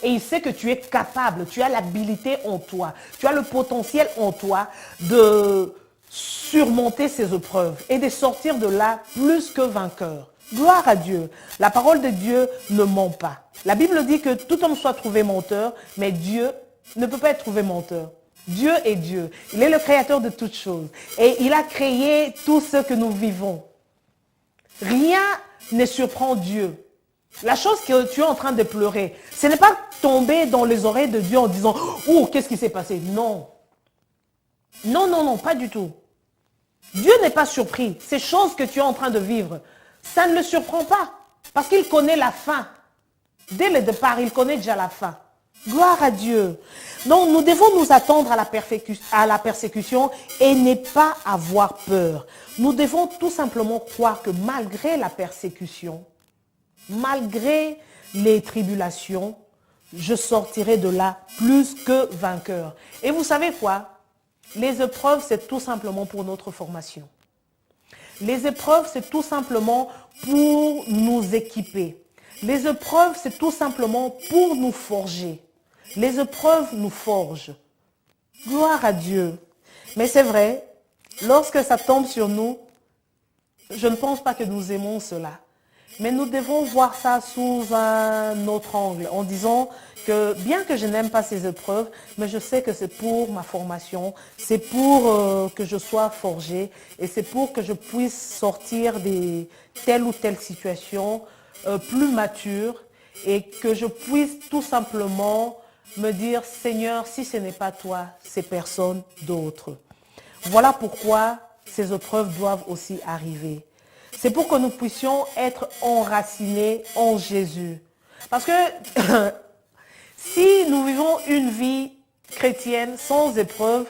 Et il sait que tu es capable, tu as l'habilité en toi, tu as le potentiel en toi de surmonter ces épreuves et de sortir de là plus que vainqueur. Gloire à Dieu. La parole de Dieu ne ment pas. La Bible dit que tout homme soit trouvé menteur, mais Dieu ne peut pas être trouvé menteur. Dieu est Dieu. Il est le créateur de toutes choses. Et il a créé tout ce que nous vivons. Rien ne surprend Dieu. La chose que tu es en train de pleurer, ce n'est pas tomber dans les oreilles de Dieu en disant « Oh, qu'est-ce qui s'est passé ?» Non. Non, non, non, pas du tout. Dieu n'est pas surpris. Ces choses que tu es en train de vivre, ça ne le surprend pas. Parce qu'il connaît la fin. Dès le départ, il connaît déjà la fin. Gloire à Dieu. Donc, nous devons nous attendre à la persécution et ne pas avoir peur. Nous devons tout simplement croire que malgré la persécution, malgré les tribulations, je sortirai de là plus que vainqueur. Et vous savez quoi? Les épreuves, c'est tout simplement pour notre formation. Les épreuves, c'est tout simplement pour nous équiper. Les épreuves, c'est tout simplement pour nous forger. Les épreuves nous forgent. Gloire à Dieu. Mais c'est vrai, lorsque ça tombe sur nous, je ne pense pas que nous aimons cela. Mais nous devons voir ça sous un autre angle, en disant que bien que je n'aime pas ces épreuves, mais je sais que c'est pour ma formation, c'est pour que je sois forgé et c'est pour que je puisse sortir de telle ou telle situation plus mature et que je puisse tout simplement me dire, Seigneur, si ce n'est pas toi, c'est personne d'autre. Voilà pourquoi ces épreuves doivent aussi arriver. C'est pour que nous puissions être enracinés en Jésus. Parce que si nous vivons une vie chrétienne sans épreuve,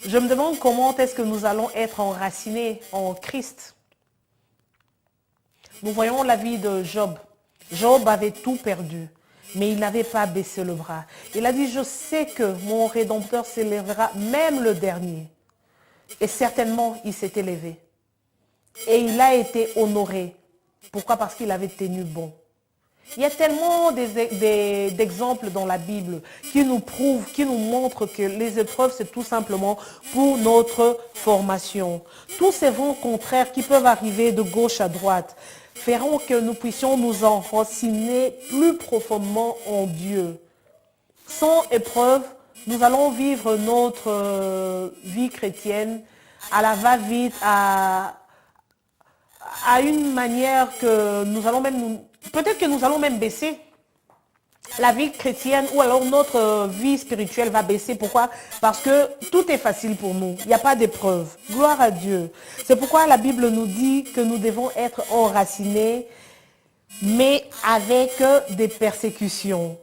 je me demande comment est-ce que nous allons être enracinés en Christ. Nous voyons la vie de Job. Job avait tout perdu, mais il n'avait pas baissé le bras. Il a dit, je sais que mon Rédempteur s'élèvera, même le dernier. Et certainement, il s'est élevé. Et il a été honoré. Pourquoi? Parce qu'il avait tenu bon. Il y a tellement d'exemples dans la Bible qui nous prouvent, qui nous montrent que les épreuves, c'est tout simplement pour notre formation. Tous ces vents contraires qui peuvent arriver de gauche à droite feront que nous puissions nous enraciner plus profondément en Dieu. Sans épreuve, nous allons vivre notre vie chrétienne à la va-vite, à une manière que nous allons même, peut-être que nous allons même baisser la vie chrétienne ou alors notre vie spirituelle va baisser. Pourquoi? Parce que tout est facile pour nous. Il n'y a pas d'épreuve. Gloire à Dieu. C'est pourquoi la Bible nous dit que nous devons être enracinés, mais avec des persécutions.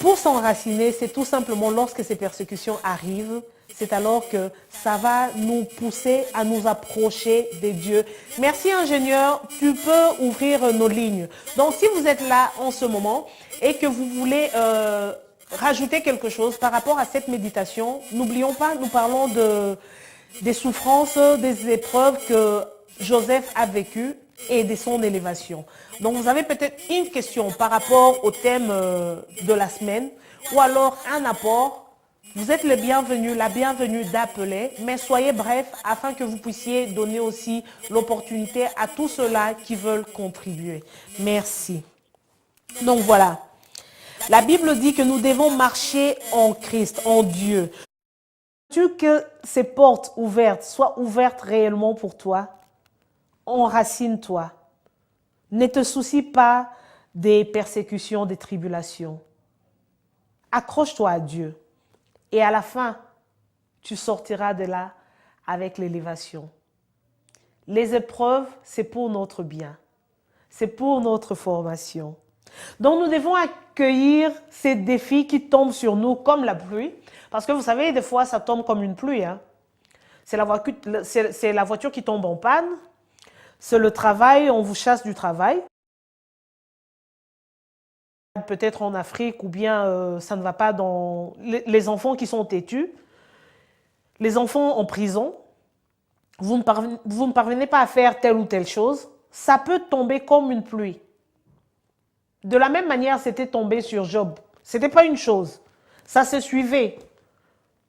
Pour s'enraciner, c'est tout simplement lorsque ces persécutions arrivent, c'est alors que ça va nous pousser à nous approcher de Dieu. Merci ingénieur, tu peux ouvrir nos lignes. Donc si vous êtes là en ce moment et que vous voulez rajouter quelque chose par rapport à cette méditation, n'oublions pas, nous parlons des souffrances, des épreuves que Joseph a vécues et de son élévation. Donc vous avez peut-être une question par rapport au thème de la semaine ou alors un apport. Vous êtes le bienvenu, la bienvenue d'appeler, mais soyez bref afin que vous puissiez donner aussi l'opportunité à tous ceux-là qui veulent contribuer. Merci. Donc voilà, la Bible dit que nous devons marcher en Christ, en Dieu. Veux-tu que ces portes ouvertes soient ouvertes réellement pour toi? Enracine-toi. Ne te soucie pas des persécutions, des tribulations. Accroche-toi à Dieu. Et à la fin, tu sortiras de là avec l'élévation. Les épreuves, c'est pour notre bien. C'est pour notre formation. Donc nous devons accueillir ces défis qui tombent sur nous comme la pluie. Parce que vous savez, des fois, ça tombe comme une pluie. Hein. C'est la voiture qui tombe en panne. C'est le travail, on vous chasse du travail. Peut-être en Afrique ou bien ça ne va pas dans les enfants qui sont têtus. Les enfants en prison. Vous ne parvenez pas à faire telle ou telle chose. Ça peut tomber comme une pluie. De la même manière, c'était tombé sur Job. Ce n'était pas une chose. Ça se suivait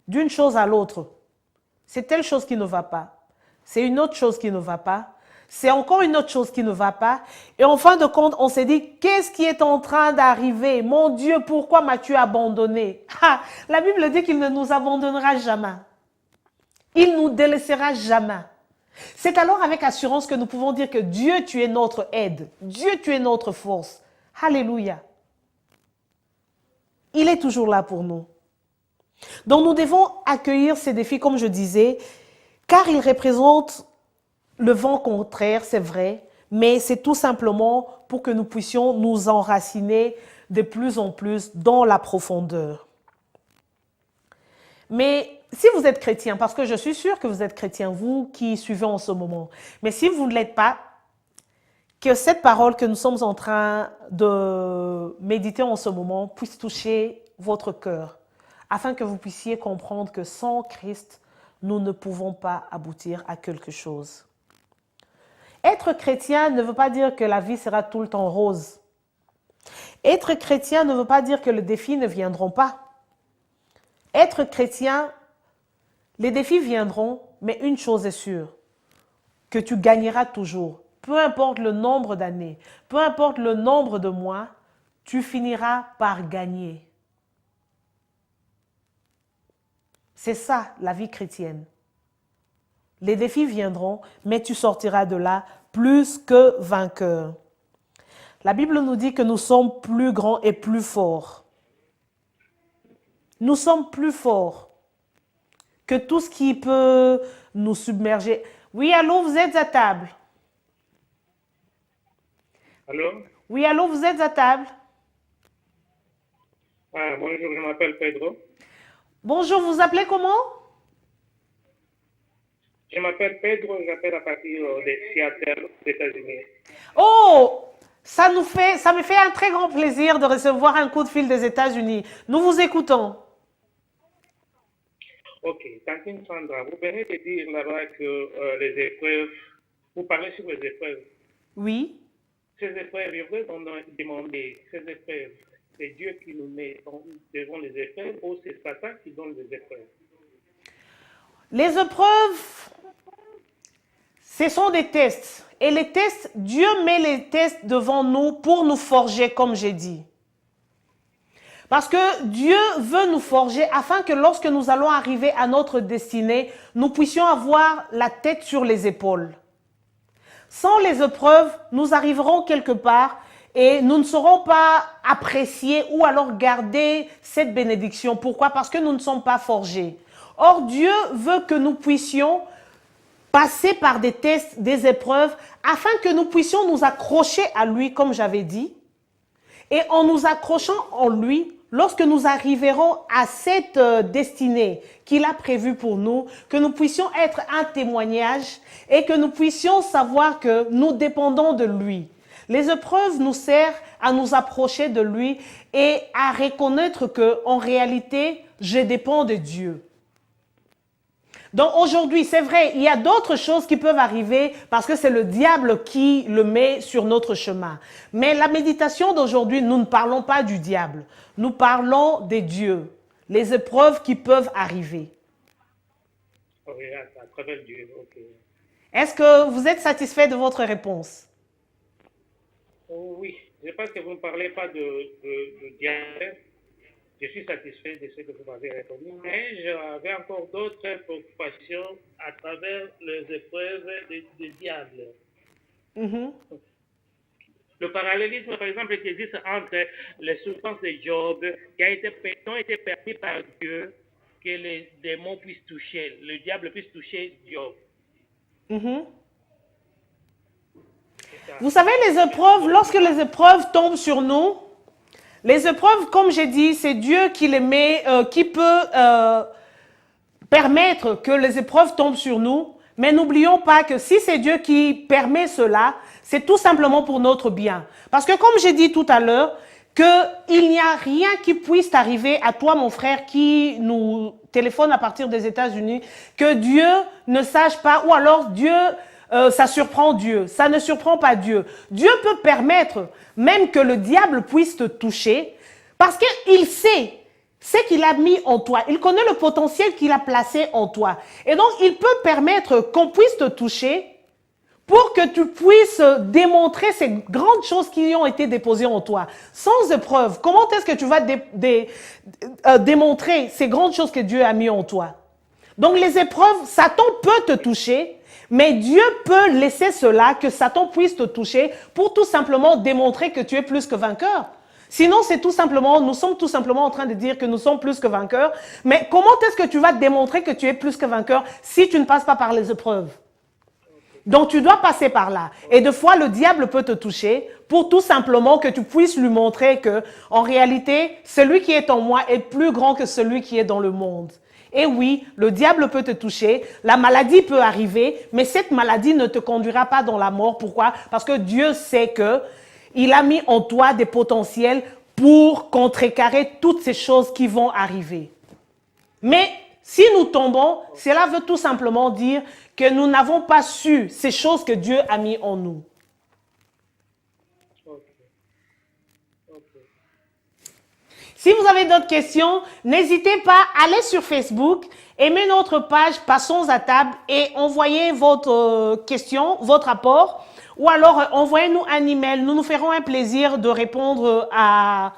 d'une chose à l'autre. C'est telle chose qui ne va pas. C'est une autre chose qui ne va pas. C'est encore une autre chose qui ne va pas. Et en fin de compte, on s'est dit, qu'est-ce qui est en train d'arriver? Mon Dieu, pourquoi m'as-tu abandonné? La Bible dit qu'il ne nous abandonnera jamais. Il ne nous délaissera jamais. C'est alors avec assurance que nous pouvons dire que Dieu, tu es notre aide. Dieu, tu es notre force. Alléluia. Il est toujours là pour nous. Donc nous devons accueillir ces défis, comme je disais, car ils représentent le vent contraire, c'est vrai, mais c'est tout simplement pour que nous puissions nous enraciner de plus en plus dans la profondeur. Mais si vous êtes chrétien, parce que je suis sûre que vous êtes chrétien, vous qui suivez en ce moment, mais si vous ne l'êtes pas, que cette parole que nous sommes en train de méditer en ce moment puisse toucher votre cœur, afin que vous puissiez comprendre que sans Christ, nous ne pouvons pas aboutir à quelque chose. Être chrétien ne veut pas dire que la vie sera tout le temps rose. Être chrétien ne veut pas dire que les défis ne viendront pas. Être chrétien, les défis viendront, mais une chose est sûre, que tu gagneras toujours. Peu importe le nombre d'années, peu importe le nombre de mois, tu finiras par gagner. C'est ça, la vie chrétienne. Les défis viendront, mais tu sortiras de là plus que vainqueur. La Bible nous dit que nous sommes plus grands et plus forts. Nous sommes plus forts que tout ce qui peut nous submerger. Oui, allô, vous êtes à table. Allô? Oui, allô, vous êtes à table. Ah, bonjour, je m'appelle Pedro. Bonjour, vous appelez comment? Je m'appelle Pedro, j'appelle à partir de Seattle, aux États-Unis. Oh, ça me fait un très grand plaisir de recevoir un coup de fil des États-Unis. Nous vous écoutons. Ok, Tantine Sandra, vous venez de dire là-bas que les épreuves, vous parlez sur les épreuves. Oui. Ces épreuves, je voudrais demander, ces épreuves, c'est Dieu qui nous met devant les épreuves ou c'est Satan qui donne les épreuves? Les épreuves, ce sont des tests. Et les tests, Dieu met les tests devant nous pour nous forger, comme j'ai dit. Parce que Dieu veut nous forger afin que lorsque nous allons arriver à notre destinée, nous puissions avoir la tête sur les épaules. Sans les épreuves, nous arriverons quelque part et nous ne saurons pas apprécier ou alors garder cette bénédiction. Pourquoi? Parce que nous ne sommes pas forgés. Or, Dieu veut que nous puissions passer par des tests, des épreuves, afin que nous puissions nous accrocher à lui, comme j'avais dit. Et en nous accrochant en lui, lorsque nous arriverons à cette destinée qu'il a prévue pour nous, que nous puissions être un témoignage et que nous puissions savoir que nous dépendons de lui. Les épreuves nous servent à nous approcher de lui et à reconnaître que, en réalité, je dépends de Dieu. Donc aujourd'hui, c'est vrai, il y a d'autres choses qui peuvent arriver parce que c'est le diable qui le met sur notre chemin. Mais la méditation d'aujourd'hui, nous ne parlons pas du diable. Nous parlons des dieux, les épreuves qui peuvent arriver. Oui, à travers Dieu, ok. Est-ce que vous êtes satisfait de votre réponse? Oh, oui, je pense que vous ne parlez pas de diable. Je suis satisfait de ce que vous m'avez répondu, mais j'avais encore d'autres préoccupations à travers les épreuves du diable. Le parallélisme, par exemple, qui existe entre les souffrances de Job, qui ont été permis par Dieu, que les démons puissent toucher, le diable puisse toucher Job. Mhm. C'est ça. Vous savez, les épreuves, lorsque les épreuves tombent sur nous, les épreuves, comme j'ai dit, c'est Dieu qui les met, qui peut permettre que les épreuves tombent sur nous. Mais n'oublions pas que si c'est Dieu qui permet cela, c'est tout simplement pour notre bien. Parce que comme j'ai dit tout à l'heure, qu'il n'y a rien qui puisse arriver à toi, mon frère, qui nous téléphone à partir des États-Unis, que Dieu ne sache pas, ou alors Dieu, ça surprend Dieu. Ça ne surprend pas Dieu. Dieu peut permettre même que le diable puisse te toucher, parce qu'il sait ce qu'il a mis en toi. Il connaît le potentiel qu'il a placé en toi. Et donc, il peut permettre qu'on puisse te toucher pour que tu puisses démontrer ces grandes choses qui ont été déposées en toi. Sans épreuve, comment est-ce que tu vas démontrer ces grandes choses que Dieu a mis en toi? Donc, les épreuves, Satan peut te toucher, mais Dieu peut laisser cela, que Satan puisse te toucher pour tout simplement démontrer que tu es plus que vainqueur. Sinon, c'est tout simplement, nous sommes tout simplement en train de dire que nous sommes plus que vainqueurs. Mais comment est-ce que tu vas démontrer que tu es plus que vainqueur si tu ne passes pas par les épreuves? Donc, tu dois passer par là. Et des fois, le diable peut te toucher pour tout simplement que tu puisses lui montrer que, en réalité, celui qui est en moi est plus grand que celui qui est dans le monde. Et oui, le diable peut te toucher, la maladie peut arriver, mais cette maladie ne te conduira pas dans la mort. Pourquoi? Parce que Dieu sait que il a mis en toi des potentiels pour contrecarrer toutes ces choses qui vont arriver. Mais si nous tombons, cela veut tout simplement dire que nous n'avons pas su ces choses que Dieu a mis en nous. Ok. Ok. Si vous avez d'autres questions, n'hésitez pas à aller sur Facebook, aimez notre page Passons à table et envoyez votre question, votre apport. Ou alors, envoyez-nous un email. Nous nous ferons un plaisir de répondre à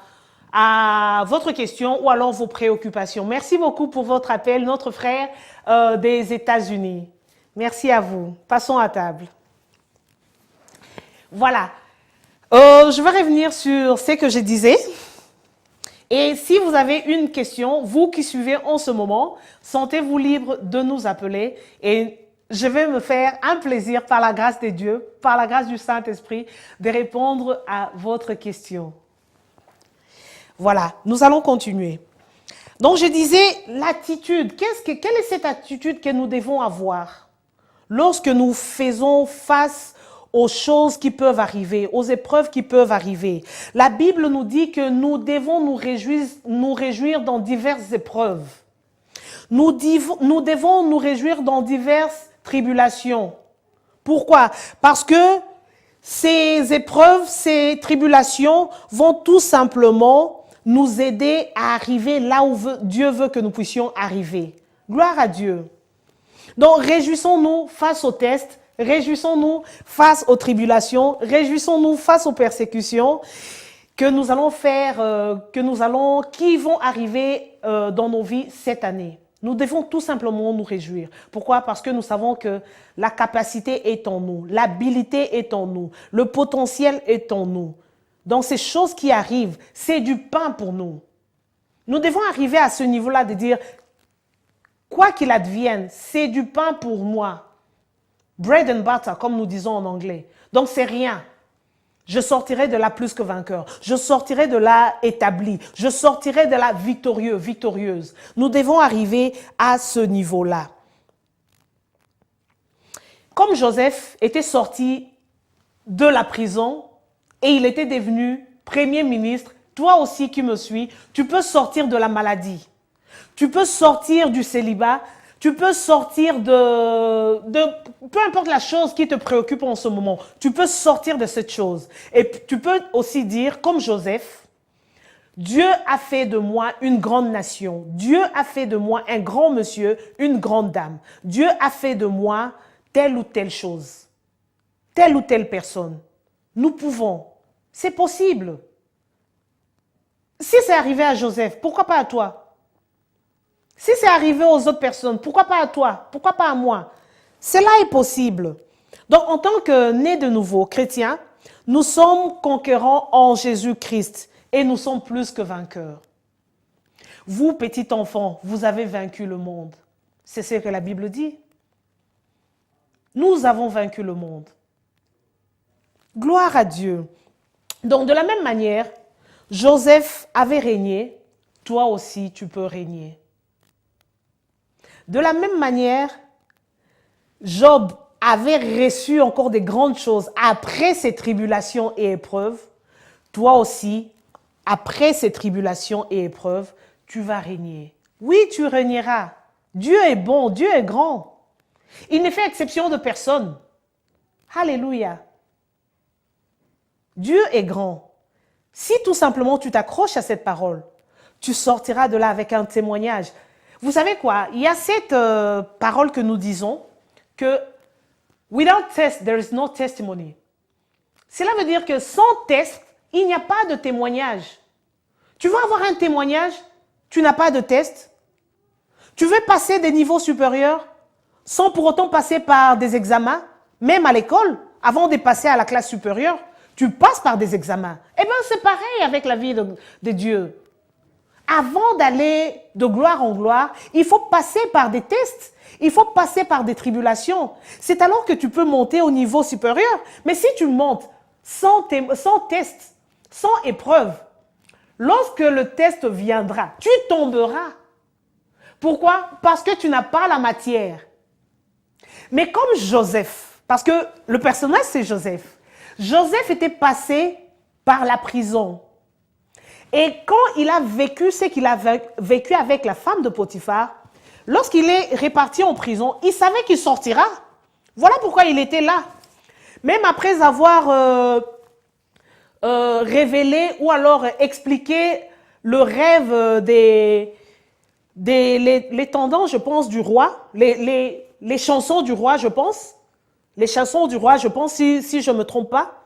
votre question ou alors vos préoccupations. Merci beaucoup pour votre appel, notre frère des États-Unis. Merci à vous. Passons à table. Voilà. Je vais revenir sur ce que je disais. Et si vous avez une question, vous qui suivez en ce moment, sentez-vous libre de nous appeler et je vais me faire un plaisir par la grâce de Dieu, par la grâce du Saint-Esprit, de répondre à votre question. Voilà, nous allons continuer. Donc, je disais l'attitude. Quelle est cette attitude que nous devons avoir lorsque nous faisons face aux choses qui peuvent arriver, aux épreuves qui peuvent arriver? La Bible nous dit que nous devons nous réjouir dans diverses épreuves. Nous devons nous réjouir dans diverses tribulations. Pourquoi? Parce que ces épreuves, ces tribulations vont tout simplement nous aider à arriver là où Dieu veut que nous puissions arriver. Gloire à Dieu. Donc, réjouissons-nous face aux tests, réjouissons-nous face aux tribulations, réjouissons-nous face aux persécutions que nous allons faire, qui vont arriver dans nos vies cette année. Nous devons tout simplement nous réjouir. Pourquoi? Parce que nous savons que la capacité est en nous, l'habilité est en nous, le potentiel est en nous. Donc ces choses qui arrivent, c'est du pain pour nous. Nous devons arriver à ce niveau-là de dire, quoi qu'il advienne, c'est du pain pour moi. Bread and butter, comme nous disons en anglais. Donc c'est rien. Je sortirai de là plus que vainqueur. Je sortirai de là établi. Je sortirai de là victorieuse. Nous devons arriver à ce niveau-là. Comme Joseph était sorti de la prison et il était devenu premier ministre, toi aussi qui me suis, tu peux sortir de la maladie. Tu peux sortir du célibat. Tu peux sortir de peu importe la chose qui te préoccupe en ce moment. Tu peux sortir de cette chose. Et tu peux aussi dire, comme Joseph, Dieu a fait de moi une grande nation. Dieu a fait de moi un grand monsieur, une grande dame. Dieu a fait de moi telle ou telle chose. Telle ou telle personne. Nous pouvons. C'est possible. Si c'est arrivé à Joseph, pourquoi pas à toi? Si c'est arrivé aux autres personnes, pourquoi pas à toi? Pourquoi pas à moi? Cela est possible. Donc, en tant que né de nouveau chrétien, nous sommes conquérants en Jésus-Christ et nous sommes plus que vainqueurs. Vous, petit enfant, vous avez vaincu le monde. C'est ce que la Bible dit. Nous avons vaincu le monde. Gloire à Dieu. Donc, de la même manière, Joseph avait régné, toi aussi tu peux régner. De la même manière, Job avait reçu encore des grandes choses après ces tribulations et épreuves. Toi aussi, après ces tribulations et épreuves, tu vas régner. Oui, tu régneras. Dieu est bon, Dieu est grand. Il ne fait exception de personne. Alléluia. Dieu est grand. Si tout simplement tu t'accroches à cette parole, tu sortiras de là avec un témoignage. Vous savez quoi? Il y a cette parole que nous disons que without test, there is no testimony. Cela veut dire que sans test, il n'y a pas de témoignage. Tu veux avoir un témoignage? Tu n'as pas de test. Tu veux passer des niveaux supérieurs sans pour autant passer par des examens, même à l'école, avant de passer à la classe supérieure, tu passes par des examens. Eh bien, c'est pareil avec la vie de Dieu. Avant d'aller de gloire en gloire, il faut passer par des tests. Il faut passer par des tribulations. C'est alors que tu peux monter au niveau supérieur. Mais si tu montes sans test, sans épreuve, lorsque le test viendra, tu tomberas. Pourquoi? Parce que tu n'as pas la matière. Mais comme Joseph, parce que le personnage c'est Joseph. Joseph était passé par la prison. Et quand il a vécu ce qu'il a vécu avec la femme de Potiphar, lorsqu'il est réparti en prison, il savait qu'il sortira. Voilà pourquoi il était là. Même après avoir révélé ou alors expliqué le rêve les tendances, je pense, du roi, les chansons du roi, je pense. Les chansons du roi, je pense, si je ne me trompe pas.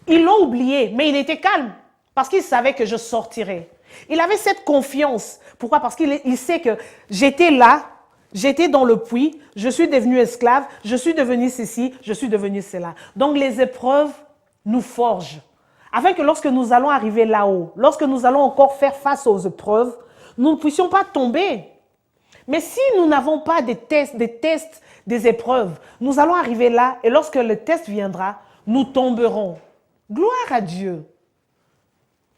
Ils l'ont oublié, mais il était calme. Parce qu'il savait que je sortirais. Il avait cette confiance. Pourquoi? Parce qu'il sait que j'étais là, j'étais dans le puits, je suis devenu esclave, je suis devenu ceci, je suis devenu cela. Donc les épreuves nous forgent. Afin que lorsque nous allons arriver là-haut, lorsque nous allons encore faire face aux épreuves, nous ne puissions pas tomber. Mais si nous n'avons pas des tests, des épreuves, nous allons arriver là et lorsque le test viendra, nous tomberons. Gloire à Dieu.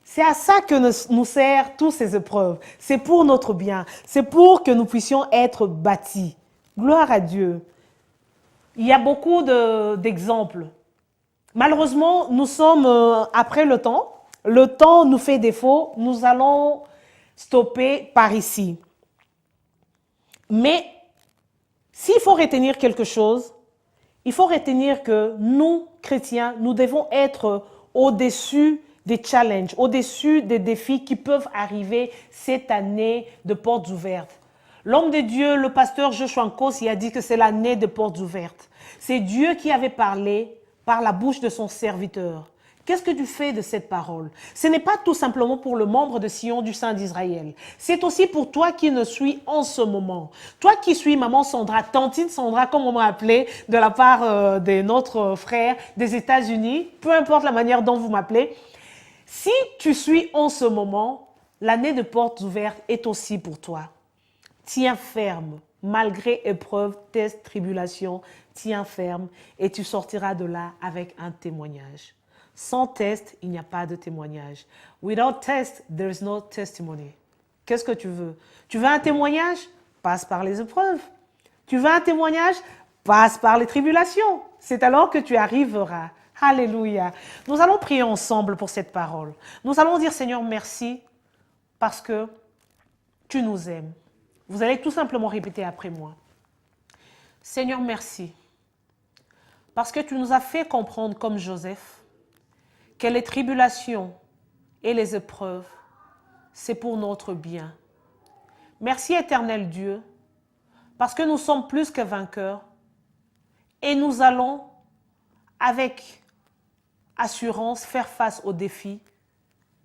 C'est à ça que nous servent toutes ces épreuves. C'est pour notre bien. C'est pour que nous puissions être bâtis. Gloire à Dieu. Il y a beaucoup d'exemples. Malheureusement, nous sommes après le temps. Le temps nous fait défaut. Nous allons stopper par ici. Mais s'il faut retenir quelque chose, il faut retenir que nous, chrétiens, nous devons être au-dessus des challenges, au-dessus des défis qui peuvent arriver cette année de portes ouvertes. L'homme de Dieu, le pasteur Joshua Nkos, il a dit que c'est l'année de portes ouvertes. C'est Dieu qui avait parlé par la bouche de son serviteur. Qu'est-ce que tu fais de cette parole? Ce n'est pas tout simplement pour le membre de Sion du Saint d'Israël. C'est aussi pour toi qui nous suis en ce moment. Toi qui suis maman Sandra, tantine Sandra, comme on m'a appelé, de la part de notre frère des États-Unis, peu importe la manière dont vous m'appelez. Si tu suis en ce moment, l'année de portes ouvertes est aussi pour toi. Tiens ferme, malgré épreuves, tests, tribulations, tiens ferme et tu sortiras de là avec un témoignage. Sans test, il n'y a pas de témoignage. Without test, there is no testimony. Qu'est-ce que tu veux? Tu veux un témoignage? Passe par les épreuves. Tu veux un témoignage? Passe par les tribulations. C'est alors que tu arriveras. Alléluia. Nous allons prier ensemble pour cette parole. Nous allons dire, Seigneur, merci parce que tu nous aimes. Vous allez tout simplement répéter après moi. Seigneur, merci parce que tu nous as fait comprendre comme Joseph que les tribulations et les épreuves, c'est pour notre bien. Merci éternel Dieu, parce que nous sommes plus que vainqueurs et nous allons avec assurance faire face aux défis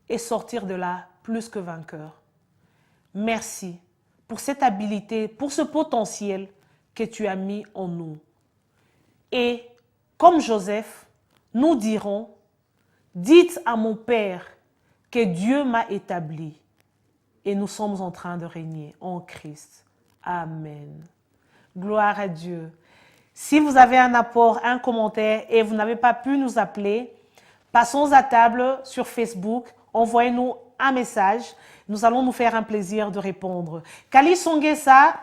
et sortir de là plus que vainqueurs. Merci pour cette habilité, pour ce potentiel que tu as mis en nous. Et comme Joseph, nous dirons, dites à mon Père que Dieu m'a établi et nous sommes en train de régner en Christ. Amen. Gloire à Dieu. Si vous avez un apport, un commentaire et vous n'avez pas pu nous appeler, passons à table sur Facebook, envoyez-nous un message. Nous allons nous faire un plaisir de répondre. Kali Songesa,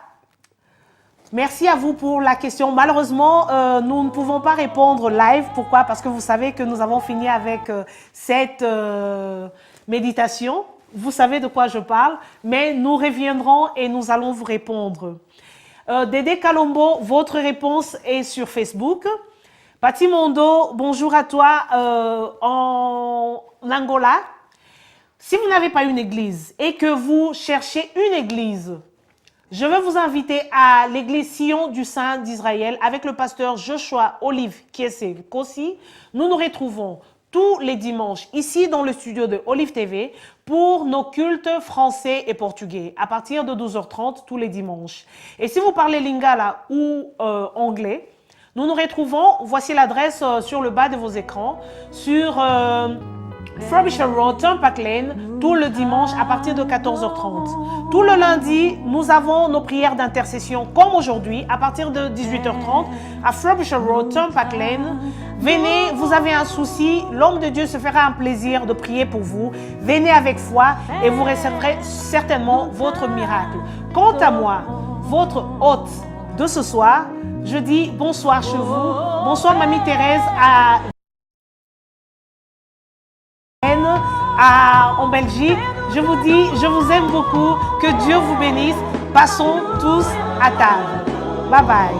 merci à vous pour la question. Malheureusement, nous ne pouvons pas répondre live. Pourquoi? Parce que vous savez que nous avons fini avec cette méditation. Vous savez de quoi je parle, mais nous reviendrons et nous allons vous répondre. Dédé Kalombo, votre réponse est sur Facebook. Pati Mondo, bonjour à toi en Angola. Si vous n'avez pas une église et que vous cherchez une église, je veux vous inviter à l'église Sion du Saint d'Israël avec le pasteur Joshua Olive Kiese Kossi. Nous nous retrouvons tous les dimanches ici dans le studio de Olive TV pour nos cultes français et portugais à partir de 12h30 tous les dimanches. Et si vous parlez lingala ou anglais, nous nous retrouvons, voici l'adresse sur le bas de vos écrans, sur Frobisher Road, Turnpike Lane, tout le dimanche à partir de 14h30. Tout le lundi, nous avons nos prières d'intercession comme aujourd'hui à partir de 18h30 à Frobisher Road, Turnpike Lane. Venez, vous avez un souci, l'homme de Dieu se fera un plaisir de prier pour vous. Venez avec foi et vous recevrez certainement votre miracle. Quant à moi, votre hôte de ce soir, je dis bonsoir chez vous. Bonsoir Mamie Thérèse en Belgique. Je vous dis, je vous aime beaucoup. Que Dieu vous bénisse. Passons tous à table. Bye bye.